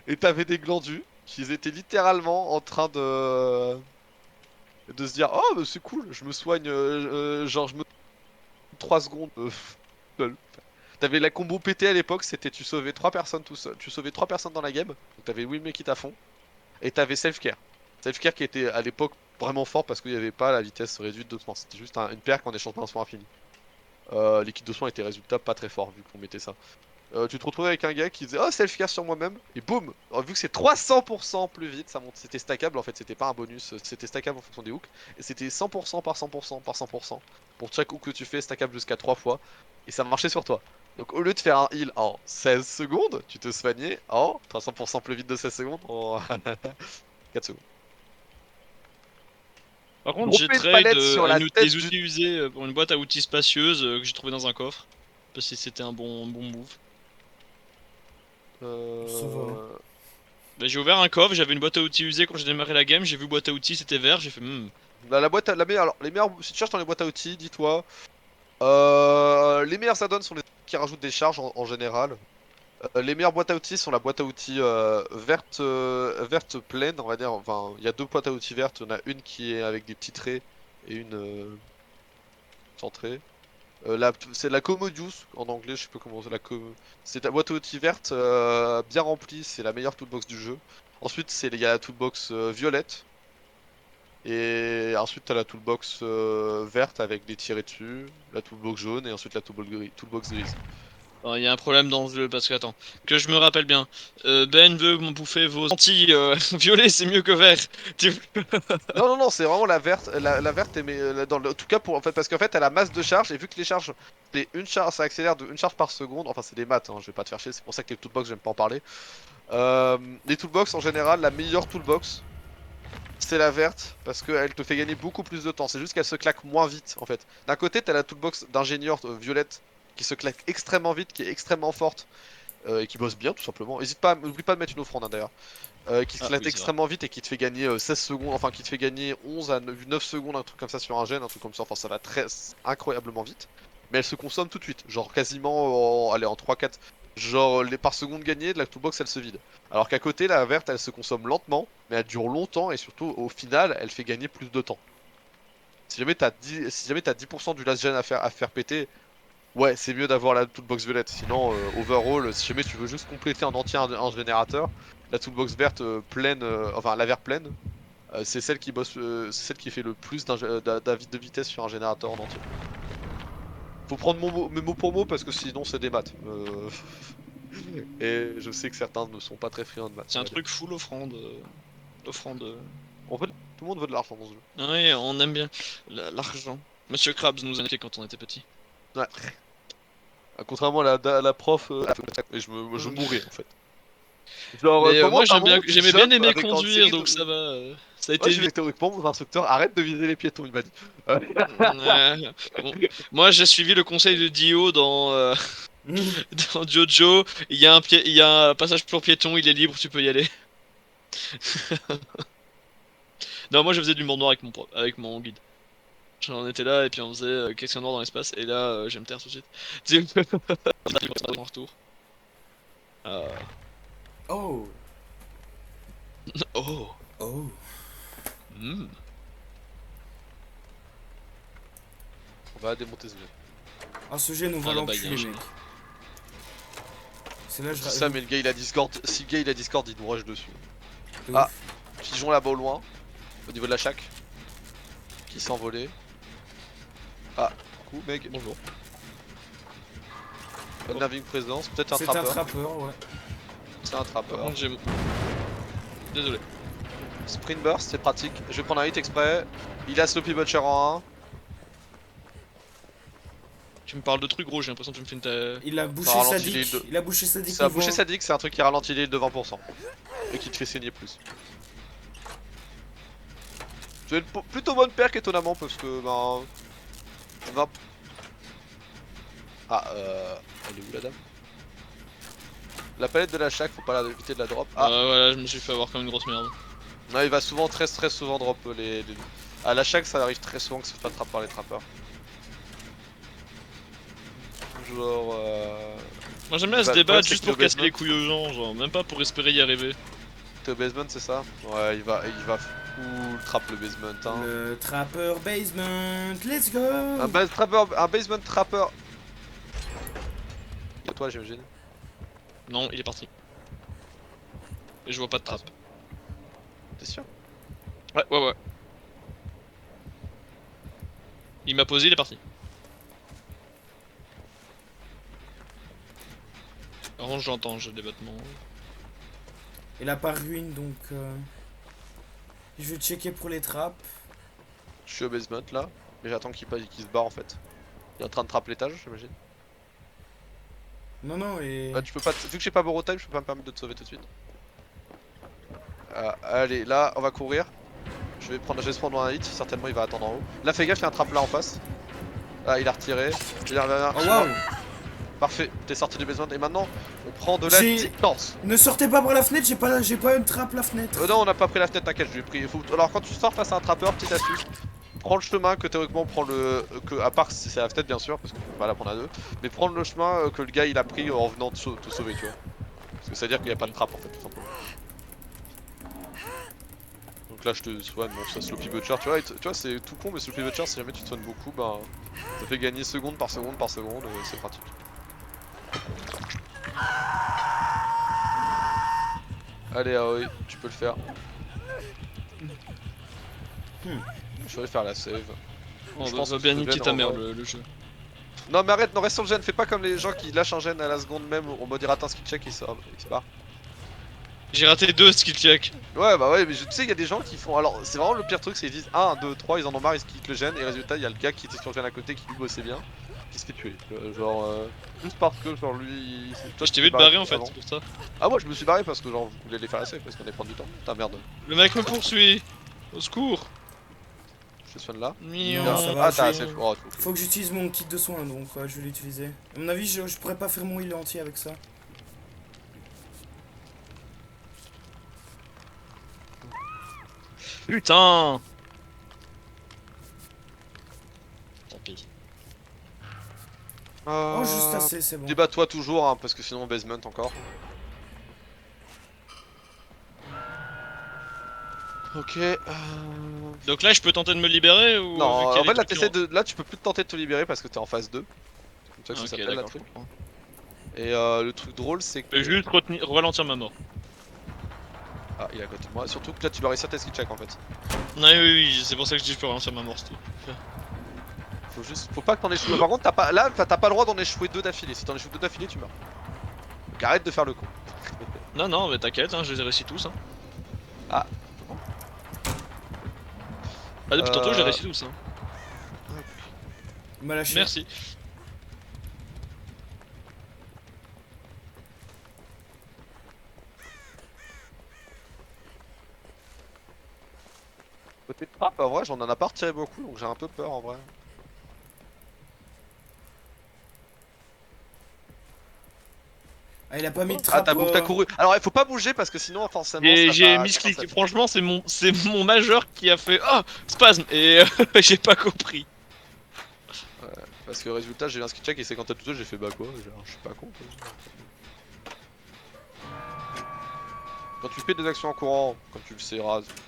et t'avais des glandus qui étaient littéralement en train de se dire oh, bah, c'est cool, je me soigne, genre je me 3 secondes seul. T'avais la combo PT à l'époque, c'était tu sauvais 3 personnes tout seul, tu sauvais 3 personnes dans la game, donc t'avais Will Make It à fond. Et t'avais Self-Care. Self-Care qui était à l'époque vraiment fort parce qu'il n'y avait pas la vitesse réduite de soins. C'était juste une perk en échange d'un soin infini. Les kits de soins étaient résultat pas très fort vu qu'on mettait ça. Tu te retrouvais avec un gars qui disait oh Self-Care sur moi-même et boum. Alors, vu que c'est 300% plus vite, ça monte. C'était stackable en fait, c'était pas un bonus, c'était stackable en fonction des hooks. Et c'était 100% par 100% par 100%. Pour chaque hook que tu fais, stackable jusqu'à 3 fois. Et ça marchait sur toi. Donc au lieu de faire un heal en 16 secondes, tu te soignais en 300% plus vite de 16 secondes en 4 secondes. Par contre, On j'ai fait une trade palette sur la tête des du... outils usés pour une boîte à outils spacieuse que j'ai trouvé dans un coffre. Parce que c'était un bon move. Ça va. Bah, j'ai ouvert un coffre, j'avais une boîte à outils usée quand j'ai démarré la game, j'ai vu boîte à outils, c'était vert, j'ai fait La boîte, la meilleure, alors, les meilleurs, si tu cherches dans les boîtes à outils, dis-toi, les meilleurs add-ons sont les qui rajoutent des charges en général. Les meilleures boîtes à outils sont la boîte à outils verte pleine, on va dire. Enfin, il y a deux boîtes à outils vertes, on a une qui est avec des petits traits et une sans traits. C'est la Commodius en anglais, je sais pas comment c'est c'est la boîte à outils verte bien remplie, c'est la meilleure toolbox du jeu. Ensuite, il y a la toolbox violette. Et ensuite, t'as la toolbox verte avec des tirets dessus, la toolbox jaune et ensuite la toolbox grise. il y a un problème dans ce jeu parce que attends, que je me rappelle bien. Ben veut m'en bouffer vos antilles violet, c'est mieux que vert. Tu- Non, non, non, c'est vraiment la verte. La verte, mais en tout cas, en fait, parce qu'en fait, elle a masse de charge et vu que les charges, c'est une charge, ça accélère de une charge par seconde. Enfin, c'est des maths, hein, je vais pas te faire chier, c'est pour ça que les toolbox, j'aime pas en parler. Les toolbox en général, la meilleure toolbox, c'est la verte parce qu'elle te fait gagner beaucoup plus de temps. C'est juste qu'elle se claque moins vite en fait. D'un côté, t'as la toolbox d'ingénieur violette qui se claque extrêmement vite, qui est extrêmement forte et qui bosse bien tout simplement. Hésite pas, n'oublie pas de mettre une offrande hein, d'ailleurs. Qui se Ah claque oui, c'est vrai. extrêmement vite et qui te fait gagner 16 secondes, enfin qui te fait gagner 11 à 9 secondes, un truc comme ça sur un gène, un truc comme ça, enfin ça va très incroyablement vite. Mais elle se consomme tout de suite, genre quasiment allez, en 3-4, genre les par seconde gagnée, de la toolbox elle se vide. Alors qu'à côté, la verte elle se consomme lentement, mais elle dure longtemps et surtout au final elle fait gagner plus de temps. Si jamais t'as 10% du last gen à faire péter, ouais c'est mieux d'avoir la toolbox violette. Sinon overall, si jamais tu veux juste compléter en entier un générateur, la toolbox verte pleine, enfin la verte pleine, c'est celle qui bosse, c'est celle qui fait le plus de vitesse sur un générateur en entier. Faut prendre mes mots pour mots parce que sinon c'est des maths. Et je sais que certains ne sont pas très friands de maths. C'est on un va dire. truc full offrande. Offrande. En fait, tout le monde veut de l'argent dans ce jeu. Ouais, on aime bien l'argent. Monsieur Krabs nous en a fait quand on était petit. Ouais. Contrairement à la prof, et je mourais en fait. Genre, Mais comment moi t'as un moment tu j'aimais bien jump aimer avec une conduire série donc de... ça va. Ça a Moi été je vite. vais théoriquement, mon instructeur, arrête de viser les piétons, il m'a dit. Bon. Moi j'ai suivi le conseil de Dio dans, dans Jojo. Il y a un passage pour piéton, il est libre, tu peux y aller. Non, moi je faisais du monde noir avec avec mon guide. J'en étais là et puis on faisait question noir dans l'espace et là j'aime taire tout de suite. En retour. Euh, Oh. Oh. Oh. Hmm. On va démonter ce jeu. Ah, ce gène, on va Ah, là-bas, l'enculer, il y a un mec. C'est là, je C'est ça, mais le gars il a Discord. Si le gars il a Discord, il nous rush dessus. de Ah. ouf. Pigeon là-bas au loin, au niveau de la shack, qui s'est envolé. Ah, coucou mec, bonjour. Unnerving Presence, peut-être un C'est un trappeur. trappeur, ouais. C'est un Par trappeur. contre, j'ai. Désolé. Sprint Burst, c'est pratique. Je vais prendre un hit exprès. Il a Sloppy Butcher en 1. Tu me parles de trucs gros, j'ai l'impression que tu me fais une Il a bouché ralentit sa l'île dick. de- Il a bouché sa dick. Ça a niveau bouché un. sa dick, c'est un truc qui ralentit l'île de 20%. Et qui te fait saigner plus. C'est une plutôt bonne perk étonnamment parce que ben. 20... Ah elle est où la dame? La palette de la chaque, faut pas éviter de la drop. Ah Voilà, je me suis fait avoir comme une grosse merde. non, il va souvent très souvent drop les. À la chaque, ça arrive très souvent que se fait attraper par les trappeurs. Genre Moi j'aime bien se Bah, le problème, débattre c'est juste que le pour casser basement- les couilles aux gens, genre, même pas pour espérer y arriver. t'es au basement, c'est ça? Ouais, il va full trap le basement hein. Le trappeur basement. Let's go. Un basement trapper. Et toi, j'imagine. Non, il est parti. Et je vois pas de trappe. T'es sûr? Ouais. Il m'a posé, il est parti. Par contre, j'entends, j'ai des battements. Il a pas ruine donc. Je vais checker pour les trappes. Je suis au basement là, mais j'attends qu'il se barre en fait. Il est en train de trapper l'étage, j'imagine. Non, et. Bah, tu peux pas, vu que j'ai pas Borrow Time, je peux pas me permettre de te sauver tout de suite. Allez, là, on va courir. Je vais se prendre un hit, certainement il va attendre en haut. Là, fais gaffe, il y a un trap là en face. Ah, il a retiré. Viens, Oh waouh. Parfait, t'es sorti du basement et maintenant on prend de la J'ai- distance. Ne sortez pas par la fenêtre, j'ai pas une trappe la fenêtre. Non, on n'a pas pris la fenêtre, t'inquiète, je lui ai pris. Alors, quand tu sors face à un trappeur, petite astuce, prends le chemin que théoriquement prend à part si c'est la fenêtre bien sûr, parce que tu peux pas la prendre à deux, mais prendre le chemin que le gars il a pris en venant te sauver, tu vois. Parce que ça veut dire qu'il n'y a pas de trappe en fait, tout simplement. Donc là, je te soigne, bon, ça Sloppy Butcher, tu vois, tu vois, c'est tout con, mais Sloppy Butcher, si jamais tu te soignes beaucoup, ben ça fait gagner seconde par seconde par seconde, c'est pratique. Allez, Aoi, tu peux le faire. Je vais faire la save. On Je va, pense va que bien ce niquer gène, ta en mère vrai. le jeu. Non mais arrête, non reste sur le gène, fais pas comme les gens qui lâchent un gène à la seconde même en mode il rate un skill check et il se barre. J'ai raté 2 skill check. Ouais bah ouais mais tu sais il y a des gens qui font, alors c'est vraiment le pire truc c'est qu'ils disent 1, 2, 3, ils en ont marre, ils quittent le gène et résultat il y a le gars qui était sur le gène à côté qui lui bossait bien, qui se fait tuer. Genre juste parce que genre lui... Toi, Je tu t'ai vu t'es te barrer en fait, avant. c'est pour ça. Ah moi je me suis barré parce que genre je voulais les faire la save parce qu'on allait prendre du temps. Putain merde, Le mec me poursuit. Au secours. je soigne là. Non, ça va, Ah t'as j'ai- assez... Oh, ok. Faut que j'utilise mon kit de soins donc je vais l'utiliser. À mon avis, je pourrais pas faire mon heal entier avec ça. Putain. Tant pis. Oh, juste assez, c'est bon. Débat-toi toujours hein, parce que sinon basement encore. Ok. Donc là, je peux tenter de me libérer ou. Non, vu qu'il y a en fait des là, trucs qui là tu peux plus te tenter de te libérer parce que t'es en phase 2. C'est comme ça que ont- ça Ok, s'appelle la d'accord, je truc. comprends. Et le truc drôle c'est que... Je vais juste ralentir ma mort. Ah il est à côté de moi, surtout que là tu dois réussir tes skill check en fait. Non, oui, c'est pour ça que je dis que je peux ralentir ma mort, c'est tout. Faut pas que t'en échoues. Par contre t'as pas, là t'as pas le droit d'en échouer 2 d'affilée, si t'en échoues 2 d'affilée tu meurs. Donc arrête de faire le con. Non, non, mais t'inquiète, hein, je les ai réussi tous. Hein. Ah. Ah, depuis tantôt, j'ai Euh, réussi tous. Hein. Il m'a lâché. Merci. Côté de trappe en vrai j'en en ai pas retiré beaucoup donc j'ai un peu peur en vrai. Ah, il a pas mis de Ah trappe. t'as couru. Alors il faut pas bouger parce que sinon forcément ça J'ai va- mis ça- clic. ça- Franchement, c'est mon majeur qui a fait oh spasme et j'ai pas compris. Parce que résultat j'ai eu un skill check et c'est quand t'as tout seul j'ai fait bah quoi, genre, je suis pas con quoi. Quand tu fais des actions en courant, comme tu le sais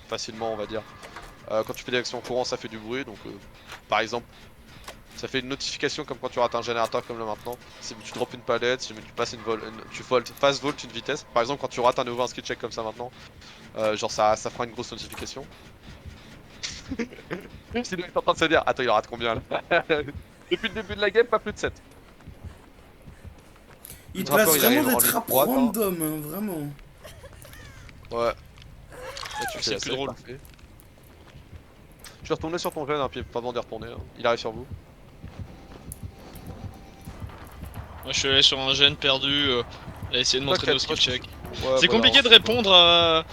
facilement on va dire, quand tu fais des actions en courant ça fait du bruit donc par exemple ça fait une notification comme quand tu rates un générateur comme là maintenant. Si tu drops une palette, si tu passes tu fast vault une vitesse. Par exemple quand tu rates un nouveau un skill check comme ça maintenant, genre ça fera une grosse notification. Sinon il est en train de se dire attends il en rate combien là. Depuis le début de la game pas plus de 7. Il te trappeur, place il vraiment arrive en des ligne trappes droite, hein. random, hein, vraiment. Ouais. Là, tu C'est fais la plus save, drôle. parfait. Je vais retourner sur ton jeune, hein, puis pas besoin d'y retourner. Hein. Il arrive sur vous. Moi, je suis allé sur un gène perdu, à essayer de m'entraîner au skill check. Ouais, C'est voilà, compliqué de répondre à...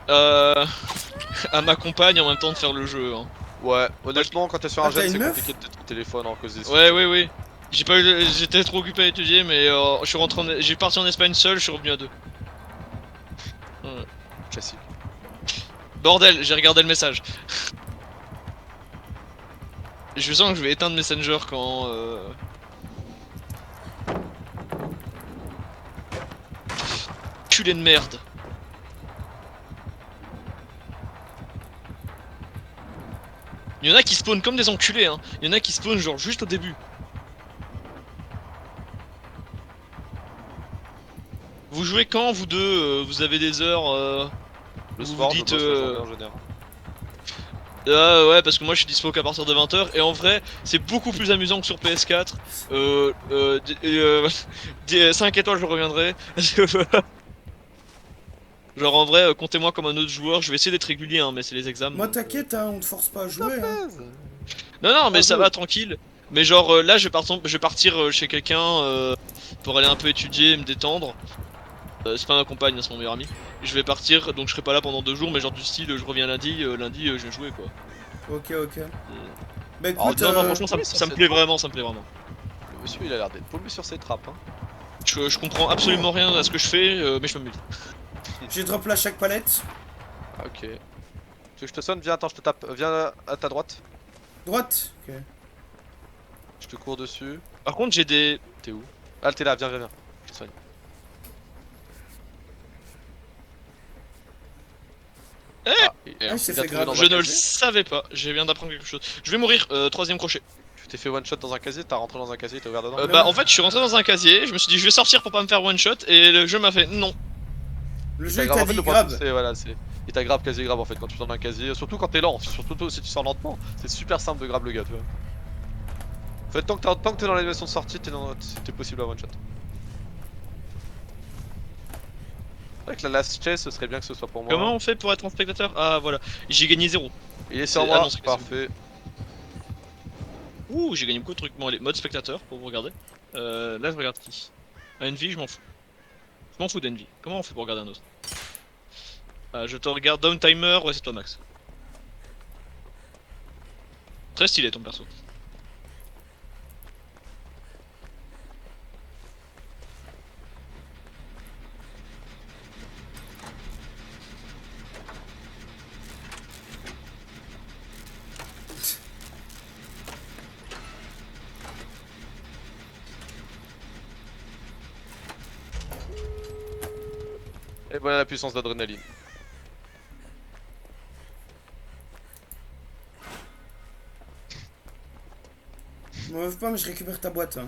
à ma compagne en même temps de faire le jeu. Hein. Ouais, honnêtement, quand t'es sur un Ah, t'as jeune, une c'est meuf compliqué de t'être au téléphone en cause des Ouais, skills. oui, oui. J'ai pas eu... J'étais trop occupé à étudier, mais je suis rentré j'ai parti en Espagne seul, je suis revenu à 2. Ouais. Classique. Bordel, j'ai regardé le message. Je sens que je vais éteindre Messenger quand... Culé de merde. Il y en a qui spawnent comme des enculés, hein. Il y en a qui spawnent genre juste au début. Vous jouez quand, vous deux vous avez des heures Le où vous soir, je dites bosse la journée en général. Ah ouais, parce que moi je suis dispo qu'à partir de 20h, et en vrai, c'est beaucoup plus amusant que sur PS4. 5 étoiles, je reviendrai. Genre en vrai, comptez-moi comme un autre joueur, je vais essayer d'être régulier, hein, mais c'est les examens. Moi, donc, t'inquiète, hein, on te force pas à jouer. Hein. Non, mais Ah, ça bon. va, tranquille. Mais genre là, je vais partir chez quelqu'un pour aller un peu étudier et me détendre. C'est pas ma compagne, c'est mon meilleur ami. Je vais partir, donc je serai pas là pendant 2 jours, mais genre du style, je reviens lundi, je vais jouer quoi. Ok, ok. Bah Alors, écoute, Non, franchement, oui, ça me c'est plaît trop. vraiment, ça me plaît vraiment. Le monsieur, il a l'air d'être paumé sur ses trappes. Hein. Je comprends absolument rien à ce que je fais, mais je m'amuse. j'ai drop là chaque palette. Ah, ok. Tu veux que je te sonne? Viens, attends, je te tape. Viens à ta droite. Droite. Ok. Je te cours dessus. Par contre, j'ai des... T'es où? Ah, t'es là, viens. Je te soigne. Eh Et Ah, il s'est il a fait trouvé grave. dans un Je ne le casier. savais pas, je viens d'apprendre quelque chose. Je vais mourir, 3ème crochet. Tu t'es fait one shot dans un casier, t'as rentré dans un casier, t'as ouvert dedans. Bah en fait, je suis rentré dans un casier, je me suis dit je vais sortir pour pas me faire one shot, et le jeu m'a fait non. Le Il jeu, il grave, t'a en fait, dit le problème, grab. c'est voilà, c'est. Il t'a grave, quasi grave en fait quand tu sors d'un casier, surtout quand t'es lent, surtout si tu sors lentement, c'est super simple de grab le gars, tu vois. En fait, tant que t'es dans l'animation de sortie, t'es possible à one shot. C'est vrai que la last chase, ce serait bien que ce soit pour moi. Comment on fait pour être un spectateur? Ah voilà, j'ai gagné 0. Il est sur Ah moi, non, c'est parfait. Ouh, j'ai gagné beaucoup de trucs. Bon allez, mode spectateur pour vous regarder. Là je regarde qui? Envy, je m'en fous. Je m'en fous d'Envy. Comment on fait pour regarder un autre? Je te regarde down timer, ouais c'est toi Max. Très stylé ton perso. Et voilà la puissance d'adrénaline. M'en veux pas, mais je récupère ta boîte. Hein.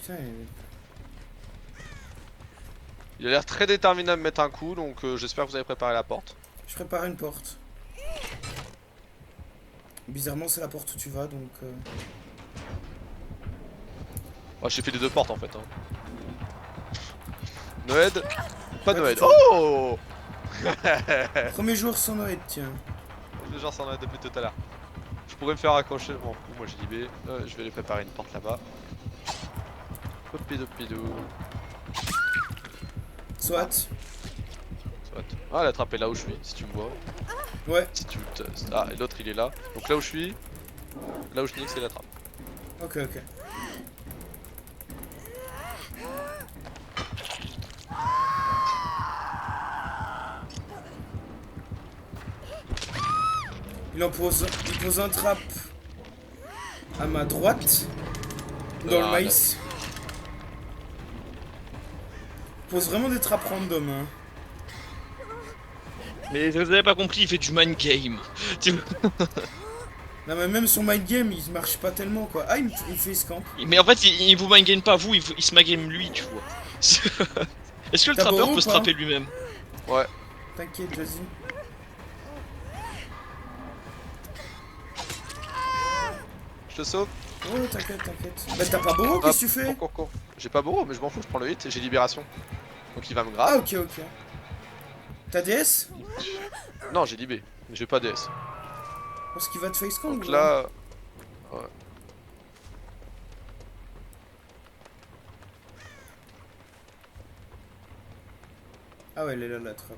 Putain, Il a l'air très déterminé à me mettre un coup, donc j'espère que vous avez préparé la porte. je prépare une porte. Bizarrement, c'est la porte où tu vas, donc... Oh, j'ai fait les 2 portes en fait. Hein. Noed. Pas Ouais, Noed. putain. Oh Premier jour sans Noël, tiens. Le genre ça en a depuis tout à l'heure. Je pourrais me faire accrocher, je m'en fous, moi j'ai dit B. Je vais lui préparer une porte là-bas. Hopidopidou. Soit. Soit. Ah, la trappe est là où je suis, si tu me vois. Ouais, Si tu te... Ah, et l'autre il est là. Donc là où je suis, là où je nique, c'est la trappe. ok, ok. Il pose un trap à ma droite, dans le Ah, maïs. Il pose vraiment des trappes random, hein. Mais vous avez pas compris, il fait du mind game. Tu vois. Non, mais même son mind game, il marche pas tellement, quoi. Ah, il fait scamp. Mais en fait, il vous mind game pas vous, il se mind game lui, tu vois. Est-ce que le T'as trappeur beau ou peut se pas trapper lui-même? Ouais. T'inquiète, vas-y. Je te sauve. Oh, t'inquiète, t'inquiète. Bah, t'as pas Boro, qu'est-ce que tu fais? Cours. J'ai pas beau, mais je m'en fous, je prends le hit et j'ai libération. Donc il va me Ah, grave. ok, ok. T'as DS? Non, j'ai libé, mais j'ai pas DS. Parce qu'il va te face Donc ou là. Ouais. Ah ouais, elle est là, la trappe.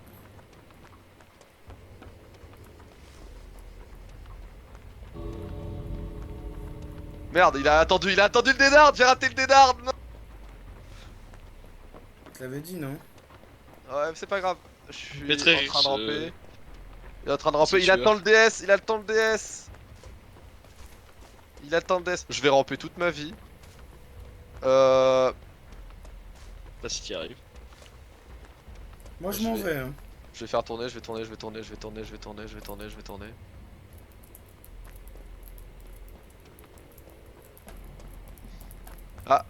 Merde, il a attendu le dédard, j'ai raté le dédard. Non. Je te l'avais dit, non? Ouais, mais c'est pas grave. Je Mais suis très en train riche, de ramper. Il est en train de ramper, c'est il tueur. attend le DS, il attend le DS. Il attend le DS. Je vais ramper toute ma vie. Là, si t'y arrives. Moi, je Je m'en vais- vais, hein. Je vais faire tourner, je vais tourner, je vais tourner, je vais tourner, je vais tourner, je vais tourner, je vais tourner. Ah,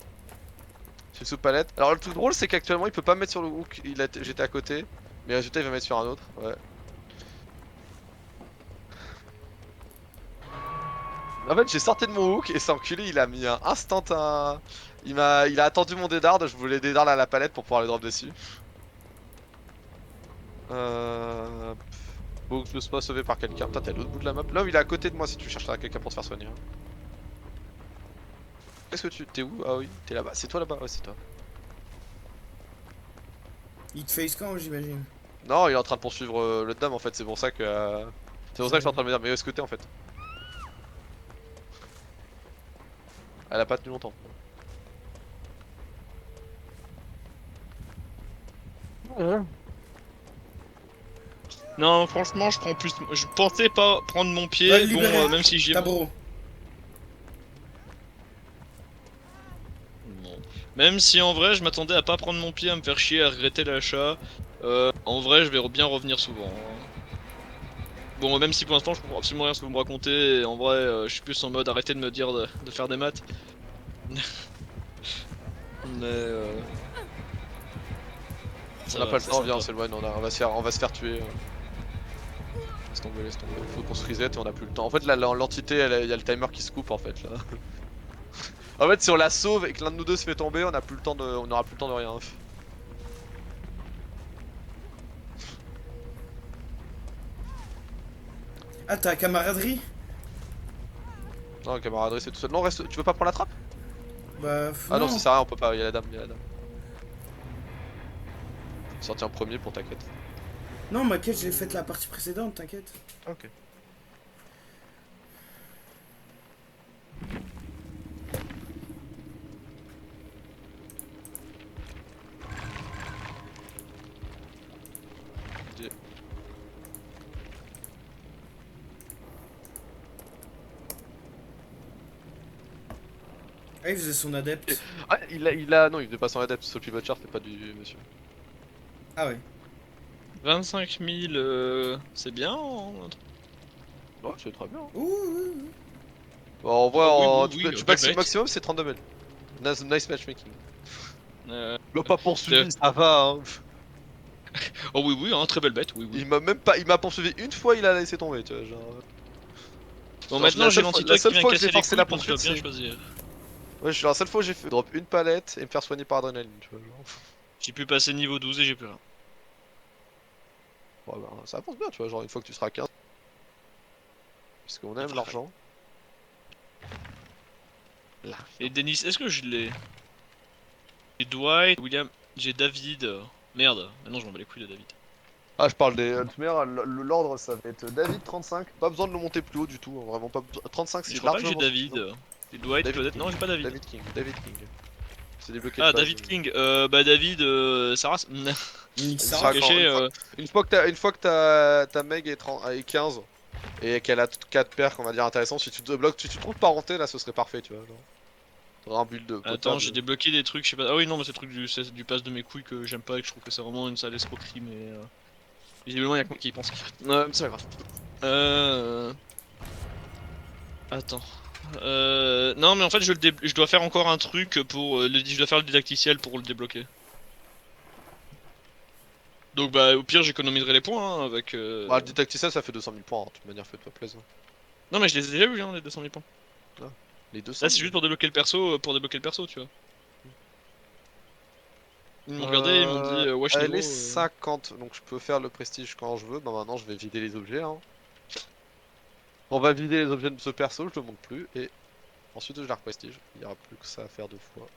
je suis sous palette. Alors le truc drôle c'est qu'actuellement il peut pas me mettre sur le hook, j'étais à côté. Mais résultat il va mettre sur un autre, ouais. En fait j'ai sorti de mon hook et cet enculé il a mis un instant un... il a attendu mon dédard, je voulais dédard à la palette pour pouvoir le drop dessus. Euh... Faut que je sois sauvé par quelqu'un. Putain t'es à l'autre bout de la map. Là où il est à côté de moi si tu cherches quelqu'un pour te faire soigner. Qu'est-ce que tu... T'es où? Ah oui, t'es là-bas. C'est toi là-bas? Ouais c'est toi. Il te face quand, j'imagine. Non il est en train de poursuivre le dame en fait, c'est pour ça que... C'est pour ça que je suis en train de me dire mais où est-ce que t'es en fait? Elle a pas tenu longtemps. Non, franchement, je prends plus. Je pensais pas prendre mon Va pied, le bon, libérer. même si j'ai. T'as Boro. Bon. Même si en vrai, je m'attendais à pas prendre mon pied, à me faire chier, à regretter l'achat. En vrai, je vais bien revenir souvent, hein. Bon, même si pour l'instant, je comprends absolument rien ce que vous me racontez. Et en vrai, je suis plus en mode arrêtez de me dire de faire des maths. Mais On n'a pas le temps, viens, on s'éloigne, on va se faire tuer. Laisse tomber, laisse tomber. Faut qu'on se reset et on a plus le temps. En fait, là, l'entité, il y a le timer qui se coupe en fait là. En fait, si on la sauve et que l'un de nous deux se fait tomber, on aura plus le temps de rien. Ah, t'as camaraderie? Non, camaraderie, c'est tout seul. Non, reste. Tu veux pas prendre la trappe? Bah, Ah non, ça sert à rien, on peut pas. Il y a la dame, il y a la dame. Sorti en premier pour ta quête. Non, ma quête, je l'ai faite la partie précédente, t'inquiète. Ok. Ah, il faisait son adepte. Ouais, non, il dépasse en adepte, sur le pivot chart, c'est pas du monsieur. Ah ouais. 25 000, c'est bien, hein. Ouais, c'est très bien. Ouh. Bon, en vrai, Oh, oui, tu belle bête. maximum c'est 32 000. Nice matchmaking. Euh, Il m'a pas poursuivi, de- ça va hein. Oh oui, oui, hein, très belle bête, oui, oui. Il m'a même pas, il m'a poursuivi une fois, il a laissé tomber, tu vois, genre. Bon, genre, maintenant la j'ai seule l'antidote fois qui vient que j'ai casser les forcé couilles, la donc tu vas poursuite, bien c'est... choisir. Ouais, la seule fois où j'ai fait drop une palette et me faire soigner par adrénaline, tu vois, genre. J'ai pu passer niveau 12 et j'ai plus rien. Ouais, bah, ça avance bien, tu vois, genre une fois que tu seras 15. Parce qu'on aime l'argent. Là. Et Denis, est-ce que je l'ai? J'ai Dwight, William, j'ai David. Merde, maintenant je m'en bats les couilles de David. Ah, je parle des. De toute manière, l'ordre ça va être David 35. Pas besoin de le monter plus haut du tout, hein, vraiment pas besoin. 35 Je c'est crois pas que j'ai largement David. suffisant. J'ai Dwight, David Claudette. King. Non, j'ai pas David. David King, David King. C'est débloqué Ah, de base. David King. Bah David, Sarah. Nick Il Sarah. sera caché, une fois que ta Meg est, 30 est 15 et qu'elle a 4 perks, on va dire intéressants, si tu te bloques, si tu trouves parenté là, ce serait parfait, tu vois. Genre. T'auras un build potable. Attends, j'ai débloqué des trucs, je sais pas. Ah oui, non, mais c'est c'est du pass de mes couilles que j'aime pas et que je trouve que c'est vraiment une sale escroquerie, mais. Visiblement, y'a que moi qui y pense. C'est pas grave. Attends. Non, mais en fait, je dois faire encore un truc pour. Je dois faire le didacticiel pour le débloquer. Donc, bah, au pire, j'économiserai les points hein, avec. Bah, le didacticiel ça fait 200 000 points, hein, de toute manière, fais-toi plaisir. Non, mais je les ai déjà eu, hein, les 200 000 points. Ah. Les deux Là, sont. c'est juste pour débloquer le perso, tu vois. Ils m'ont regardé, ils m'ont dit wesh Elle niveau. est 50, donc je peux faire le prestige quand je veux. Bah maintenant je vais vider les objets. Hein. On va vider les objets de ce perso, je le monte plus. Et ensuite je la prestige. Il n'y aura plus que ça à faire 2 fois.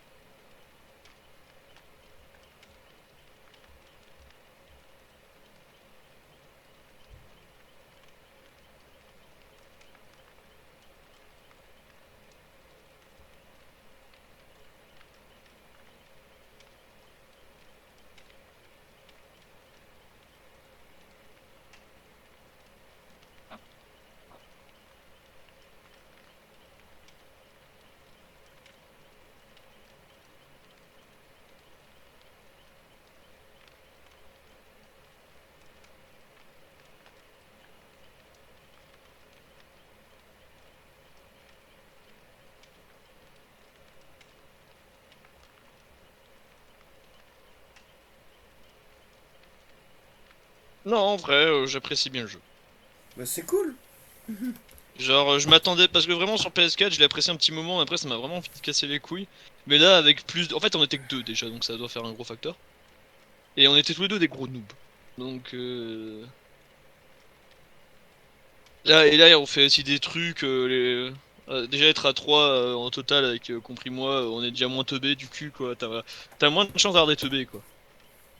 Non, en vrai, j'apprécie bien le jeu. Bah c'est cool. Genre, je m'attendais, parce que vraiment sur PS4, je l'ai apprécié un petit moment, après ça m'a vraiment envie de casser les couilles. Mais là, avec plus En fait, on était que deux déjà, donc ça doit faire un gros facteur. Et on était tous les deux des gros noobs. Donc, Là, on fait aussi des trucs, déjà être à 3 en total, avec compris moi, on est déjà moins teubé du cul, quoi. T'as moins de chance d'avoir des teubés, quoi.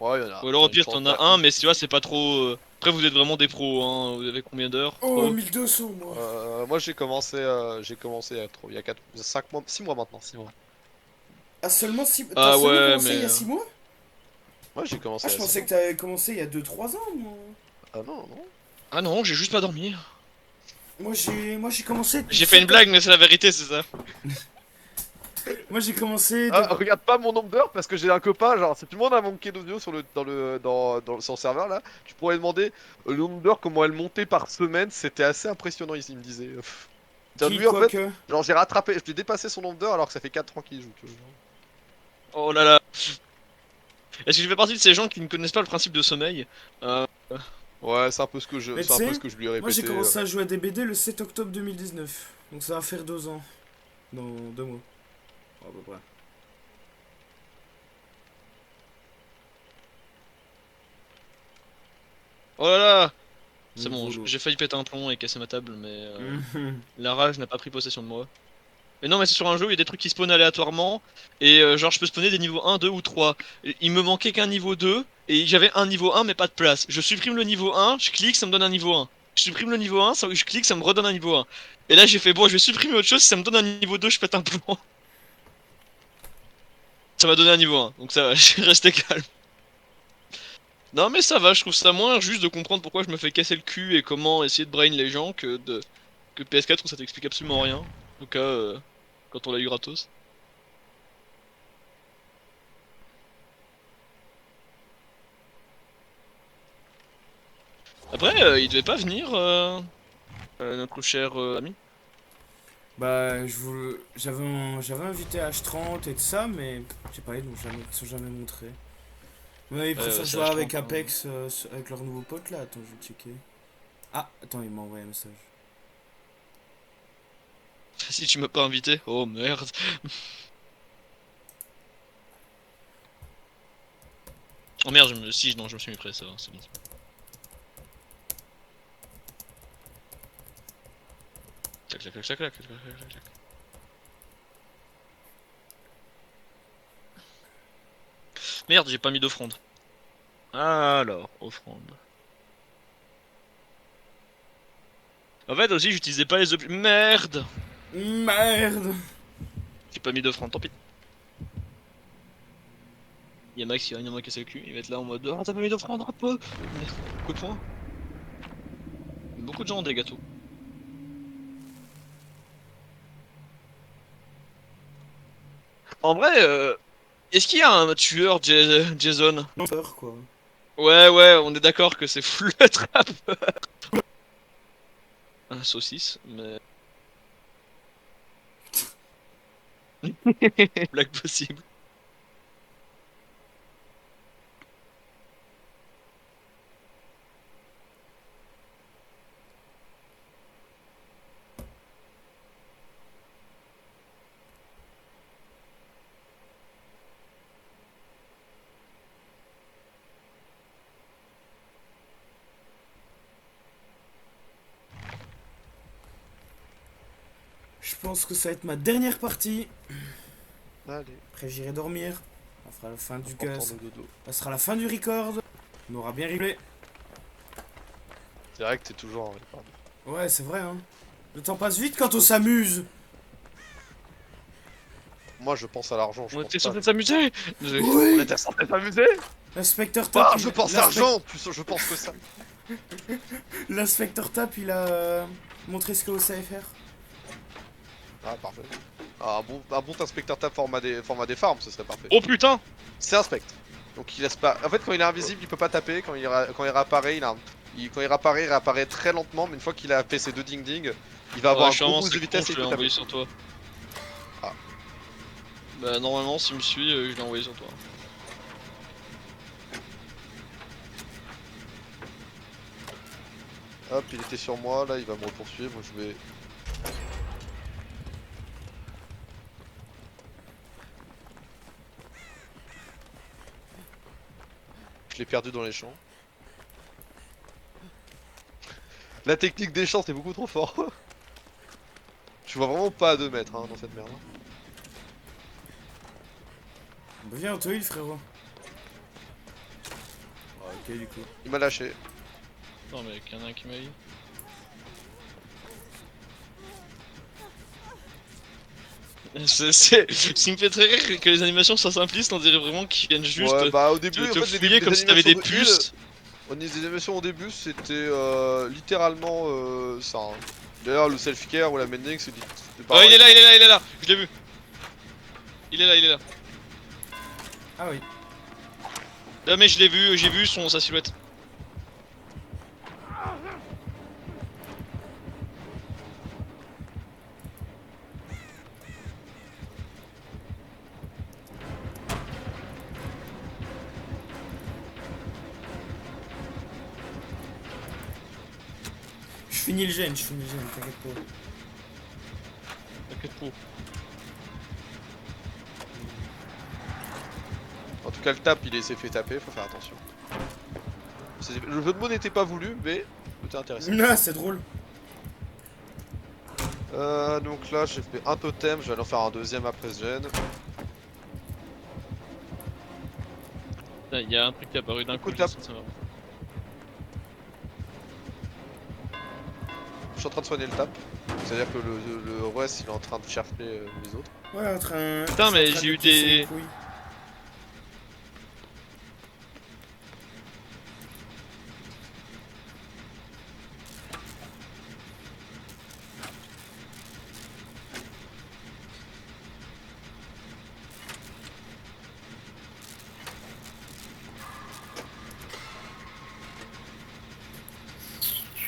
Ouais, il y en a. Ou alors au T'as une pire, chance, t'en t'as as un, une mais qui tu vois, fait. c'est pas trop... Après, vous êtes vraiment des pros, hein. Vous avez combien d'heures? Oh, 1200 moi. Moi j'ai commencé il y a 4, 5 mois, 6 mois maintenant, 6 mois. Ah, seulement 6... T'as Ah seulement ouais, commencé il mais... y a 6 mois? Moi j'ai Ah, commencé je à 6 pensais mois. que t'avais commencé il y a 2 3 ans, moi. Ah non, non. Ah non, j'ai juste pas dormi. Moi j'ai commencé depuis J'ai fait une 7 blague, mais c'est la vérité, c'est ça. Moi j'ai commencé Ah, regarde pas mon nombre d'heures parce que j'ai un copain, genre si tout le monde a manqué d'audio sur son serveur là, tu pourrais demander le nombre d'heures, comment elle montait par semaine, c'était assez impressionnant, il me disait. Tiens, Qui, lui en quoi fait, que... genre j'ai rattrapé, je lui ai dépassé son nombre d'heures alors que ça fait 4 ans qu'il joue. Tu vois. Oh là là. Est-ce que je fais partie de ces gens qui ne connaissent pas le principe de sommeil? Euh... Ouais, Mais tu c'est un peu sais, ce que je lui ai moi j'ai répété. commencé à jouer à des BD le 7 octobre 2019. Donc ça va faire 2 ans. Dans 2 mois. À peu près. Oh là là. C'est Donc bon, voilà. j'ai failli péter un plomb et casser ma table, mais Mhm. la rage n'a pas pris possession de moi. Mais non, mais c'est sur un jeu où il y a des trucs qui spawnent aléatoirement, et genre je peux spawner des niveaux 1, 2 ou 3. Et il me manquait qu'un niveau 2, et j'avais un niveau 1 mais pas de place. Je supprime le niveau 1, je clique, ça me donne un niveau 1. Je supprime le niveau 1, je clique, ça me redonne un niveau 1. Et là j'ai fait bon, je vais supprimer autre chose, si ça me donne un niveau 2, je pète un plomb. Ça m'a donné un niveau 1, donc ça va, je suis resté calme. Non mais ça va, je trouve ça moins juste de comprendre pourquoi je me fais casser le cul et comment essayer de brain les gens que PS4 où ça t'explique absolument rien. En tout cas, quand on l'a eu gratos. Après, il devait pas venir, notre cher ami. Bah, j'avais invité H30 et tout ça, mais je sais pas, ils sont jamais montrés. Ouais, ils préfèrent C'est jouer H30, avec hein. Apex, avec leur nouveau pote là. Attends, je vais checker. Ah, attends, il m'a envoyé un message. Si tu m'as pas invité, oh merde. Oh merde, si, non, je me suis mis prêt, ça va, c'est bon. Clac, clac, clac, clac, clac, clac, clac, clac, clac. Merde, j'ai pas mis d'offrande. Alors, offrande. En fait, aussi, j'utilisais pas les objets. Merde! Merde! J'ai pas mis d'offrande, tant pis. Y'a Max qui va venir me casser le cul, il va être là en mode ah, t'as pas mis d'offrande un peu! Coup de poing. Beaucoup de gens ont des gâteaux. En vrai, est-ce qu'il y a un tueur Jason? Non, peur quoi. Ouais, ouais, on est d'accord que c'est full le trap. Un saucisse, mais. Blague possible. Je pense que ça va être ma dernière partie. Allez, Après j'irai dormir. Ça fera la fin du portant gaz. le dodo. Ça sera la fin du record. On aura bien rigolé. C'est vrai que t'es toujours en record. Ouais, c'est vrai, hein. Le temps passe vite quand on s'amuse. Moi je pense à l'argent, je On pense était pas. censé s'amuser. On Oui. était censé s'amuser. L'inspecteur Tap. Ah, je pense argent, je pense que ça. L'inspecteur Tap, il a montré ce que vous savez faire. Ah, parfait. Ah, un bon inspecteur tape format des farms, ce serait parfait. Oh putain. C'est inspect. Donc il laisse pas. En fait, quand il est invisible, il peut pas taper. Quand il réapparaît, quand il réapparaît très lentement. Mais une fois qu'il a fait ses 2 ding-ding, il va avoir Ouais, un gros sûrement, boost de c'est vitesse con, et je il l'ai peut envoyé taper. sur toi. Ah. Bah normalement s'il me suit, je l'ai envoyé sur toi. Hop, il était sur moi. Là, il va me poursuivre. Je vais. Je l'ai perdu dans les champs. La technique des champs, c'est beaucoup trop fort. Je vois vraiment pas à 2 mètres hein, dans cette merde. Bah, viens, Autoil, frérot. Ah, ok, du coup. Il m'a lâché. Non mais il y en a un qui m'a eu. Ce qui me fait très rire que les animations soient simplistes, on dirait vraiment qu'ils viennent juste Ouais, bah au début, te en fait, fouiller comme si t'avais des puces. Au niveau des animations au début, c'était littéralement ça. Hein. D'ailleurs, le self-care ou la mending, c'était Oh pareil. il est là, il est là, il est là, je l'ai vu. Il est là, il est là. Ah oui. Ah mais je l'ai vu, j'ai vu sa silhouette. Je finis le gène, t'inquiète pas. T'inquiète pas. En tout cas, le tap, il s'est fait taper, faut faire attention. Le jeu de mots n'était pas voulu, mais c'était intéressant. Ah, c'est drôle. Donc là, j'ai fait un totem, je vais aller en faire un deuxième après ce gène. Il y a un truc qui est apparu d'un coup. Coup de tape. Je suis en train de soigner le tap. C'est-à-dire que le West, il est en train de chercher les autres. Ouais, en train. Putain, mais j'ai eu des.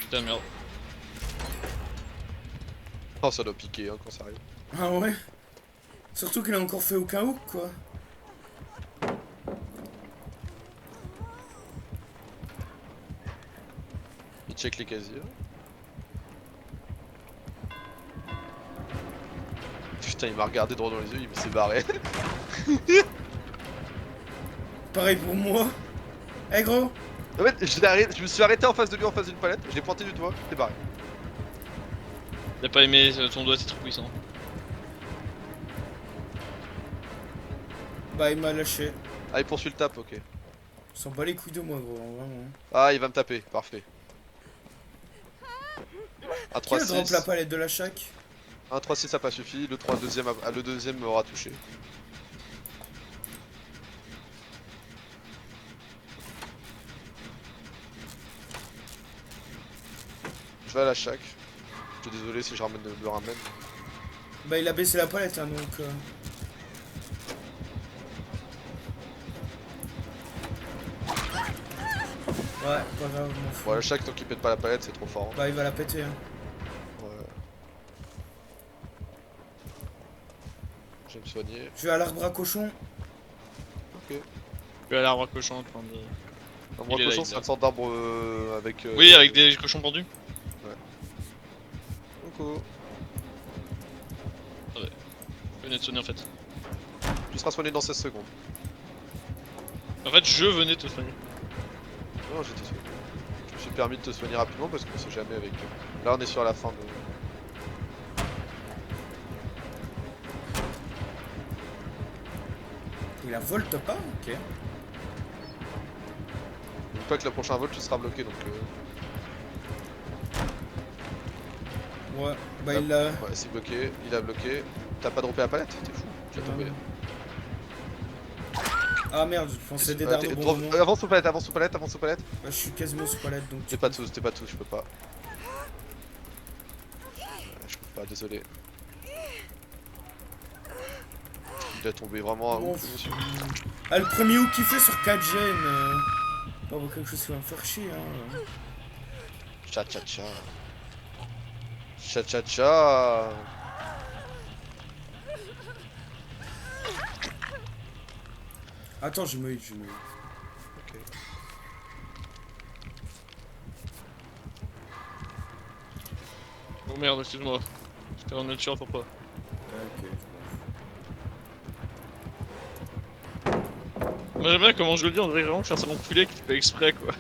Putain, merde. Oh, ça doit piquer hein, quand ça arrive. Ah ouais. Surtout qu'il a encore fait aucun hook, quoi. Il check les casiers. Putain, il m'a regardé droit dans les yeux, il s'est barré. Pareil pour moi. Eh gros. En fait, je me suis arrêté en face de lui, en face d'une palette, je l'ai pointé du doigt, il s'est barré. T'as pas aimé ton doigt, c'est trop puissant. Bah, il m'a lâché. Ah, il poursuit le tap, ok. On s'en bat les couilles de moi, gros, vraiment. Ah, il va me taper, parfait. Un Qui a drop 3-6. la palette de la chaque? Un 3-6 ça a pas suffi, le deuxième m'aura touché. Je vais à la chaque. Je suis désolé si je le ramène. Bah, il a baissé la palette, hein, donc. Ouais, pas grave, je m'en fous. Bon, la chaque tant qu'il pète pas la palette, c'est trop fort. Hein. Bah, il va la péter, hein. Ouais. Je vais me soigner. Je vais à l'arbre à cochon. Ok. Je vais à l'arbre à cochon en train de. Un bras Il est là, cochon, il est c'est là. une sorte d'arbre avec. Oui, avec des cochons pendus. Coucou. Je venais de soigner en fait. Tu seras soigné dans 16 secondes. En fait, je venais te soigner. Non, j'étais soigné. Je me suis permis de te soigner rapidement parce qu'on sait jamais avec. Là, on est sur la fin de. Il a volte pas? Ok. Une fois que le prochain vol, tu seras bloqué donc. Ouais, bah Hop. il l'a... Ouais, c'est bloqué, il a bloqué. T'as pas droppé la palette? T'es fou, tu vas tomber. Ah merde, je pensais des dards au bon moment. Avance sous palette, avance sous palette, avance sous palette. Bah, je suis quasiment sous palette donc... T'es pas tous, je peux pas. Je peux pas, désolé. Il a tombé vraiment à Bon, ouf, monsieur. Ah, le premier hook qu'il fait sur 4 gemmes. Pas quelque chose qui va me faire chier, hein. Cha cha cha. Cha cha cha. Attends, je me hit, je me hit. Ok. Oh merde, excuse-moi. J'étais en nature pour pas. Ok. Moi j'aime bien comment je le dis, on dirait vraiment que c'est un enculé qui fait exprès quoi.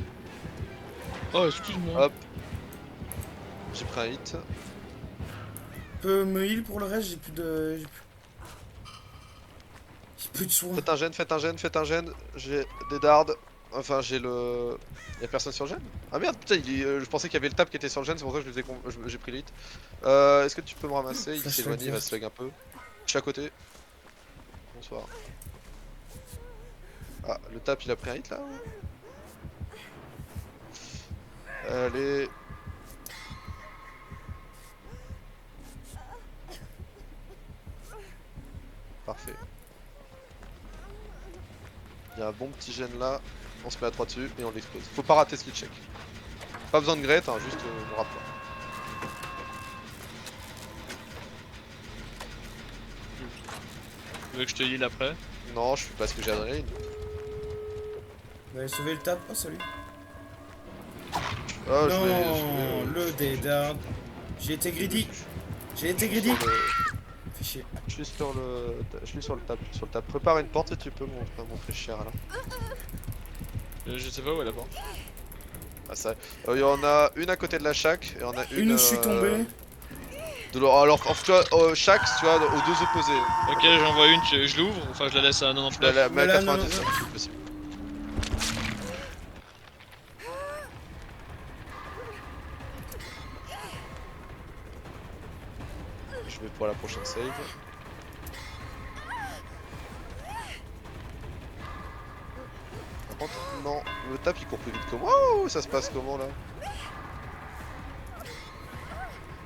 Oh excuse-moi. Hop. J'ai pris un hit. Peux me heal pour le reste, j'ai plus de... J'ai plus de soins. Faites un gène, faites un gène, faites un gène. J'ai des dards. Enfin, j'ai le. Y'a personne sur le gène? Ah merde, putain, je pensais qu'il y avait le tap qui était sur le gène, c'est pour ça que j'ai pris le hit. Est-ce que tu peux me ramasser? Il Flash s'éloigne, il va vert. se lag un peu. Je suis à côté. Bonsoir. Ah, le tap il a pris un hit là? Allez. Parfait. Il y a un bon petit gène là, on se met à 3 dessus et on l'explose. Faut pas rater ce kill check. Pas besoin de grette, hein, juste on rate pas. Tu veux que je te heal après? Non, je suis parce que j'ai adrénaline. Bah, sauver le tap. Oh, salut. Oh, Non, le dé dards. J'ai été greedy. J'ai été greedy. Fais chier. Je suis sur le tap. Prépare une porte si tu peux, mon frère cher là. Je sais pas où est la porte. Ah, ça. Il y en a une à côté de la shack et on a une. Une où je suis tombé. Alors, tu vois, shack, tu vois, aux deux opposés. Ok, j'en vois une, je l'ouvre, enfin je la laisse à 99. La Mais à là, non, 90, non. c'est possible. Je vais pour la prochaine save. Par contre, non, le tap il court plus vite que moi. Oh, ça se passe comment là?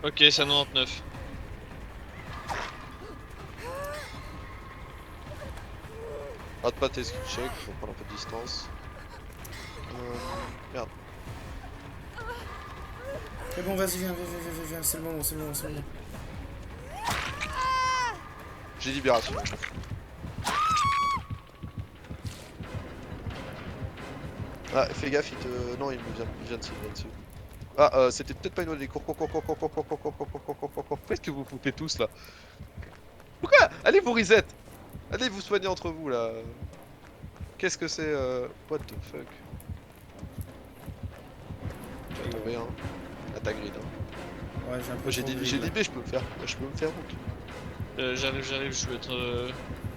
Ok, c'est à 99. Rate pas tes skill check, faut prendre un peu de distance. Merde. C'est bon, vas-y, viens, c'est le moment, c'est le moment, c'est le moment. J'ai libération. Ah, fais gaffe, il te. Non, il vient dessus. Ah, c'était peut-être pas une OD. Cours. Qu'est-ce que vous foutez tous là? Pourquoi? Allez vous reset. Allez vous soigner entre vous là. Qu'est-ce que c'est What the fuck? Je vais tomber hein. À ta grid hein. Ouais, j'ai un peu J'ai trop dit greedy, là. B, je peux me faire route. J'arrive, je vais être...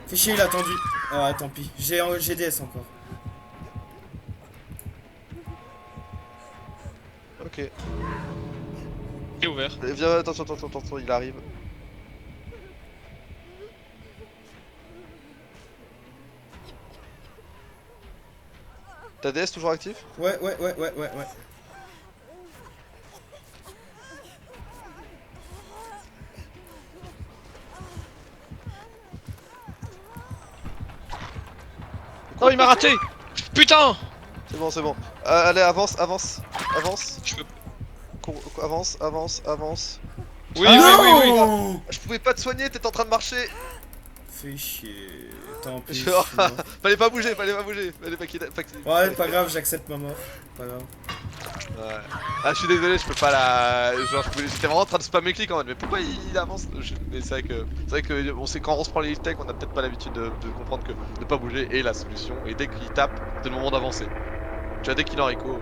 Fais chier, il a attendu. Ah, tant pis. J'ai GDS encore. Ok. est ouvert. Viens, attention, il arrive. Ta DS toujours actif? Ouais. Oh, il m'a raté! Putain! C'est bon. Allez, avance. Je peux... Avance. Oui, Ah oui. non. Je pouvais pas te soigner, t'étais en train de marcher. Fais chier. Tant pis. Genre, je suis mort. fallait pas bouger. Fallait pas qu'il. Ouais, pas grave, j'accepte ma mort. Pas grave. Ouais. Ah, je suis désolé, je peux pas la. Genre, j'étais vraiment en train de spammer clic en mode, mais pourquoi il avance? Mais c'est vrai que on sait quand on se prend les tech, on a peut-être pas l'habitude de comprendre que ne pas bouger est la solution. Et dès qu'il tape, c'est le moment d'avancer. Tu vois, dès qu'il en Rico.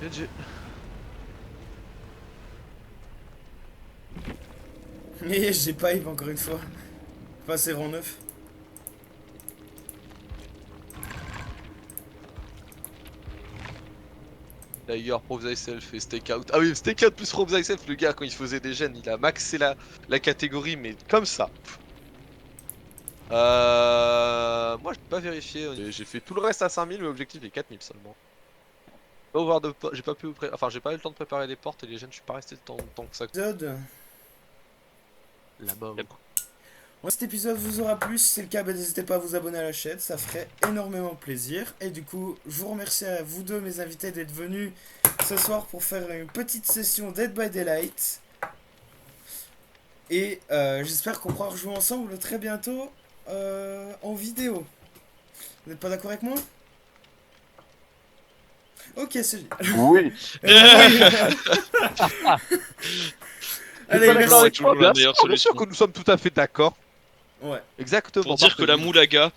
GG. Mais j'ai pas Yves encore une fois. Passer rang 9. D'ailleurs, Prove Thyself et Stakeout. Ah oui, Stakeout plus Prove Thyself, le gars, quand il faisait des gènes, il a maxé la catégorie, mais comme ça. Moi, j'ai pas vérifié. J'ai fait tout le reste à 5000, mais l'objectif est 4000 seulement. Pas ouvert de j'ai pas pu enfin, j'ai pas eu le temps de préparer les portes et les gènes, je suis pas resté tant que ça. Épisode. Là-bas. Ouais, cet épisode vous aura plu, si c'est le cas, bah, n'hésitez pas à vous abonner à la chaîne, ça ferait énormément plaisir. Et du coup, je vous remercie à vous deux, mes invités, d'être venus ce soir pour faire une petite session Dead by Daylight. Et j'espère qu'on pourra rejouer ensemble très bientôt en vidéo. Vous n'êtes pas d'accord avec moi? Ok, c'est... Oui. Allez, pas merci. d'accord avec toi, toujours la meilleure Bien solution. sûr que nous sommes tout à fait d'accord. Ouais. Exactement. Pour dire que la moulaga.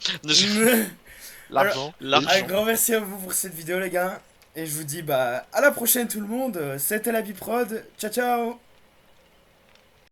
L'argent. L'argent. Un grand merci à vous pour cette vidéo, les gars. Et je vous dis bah à la prochaine tout le monde. C'était la Biprod. Ciao ciao.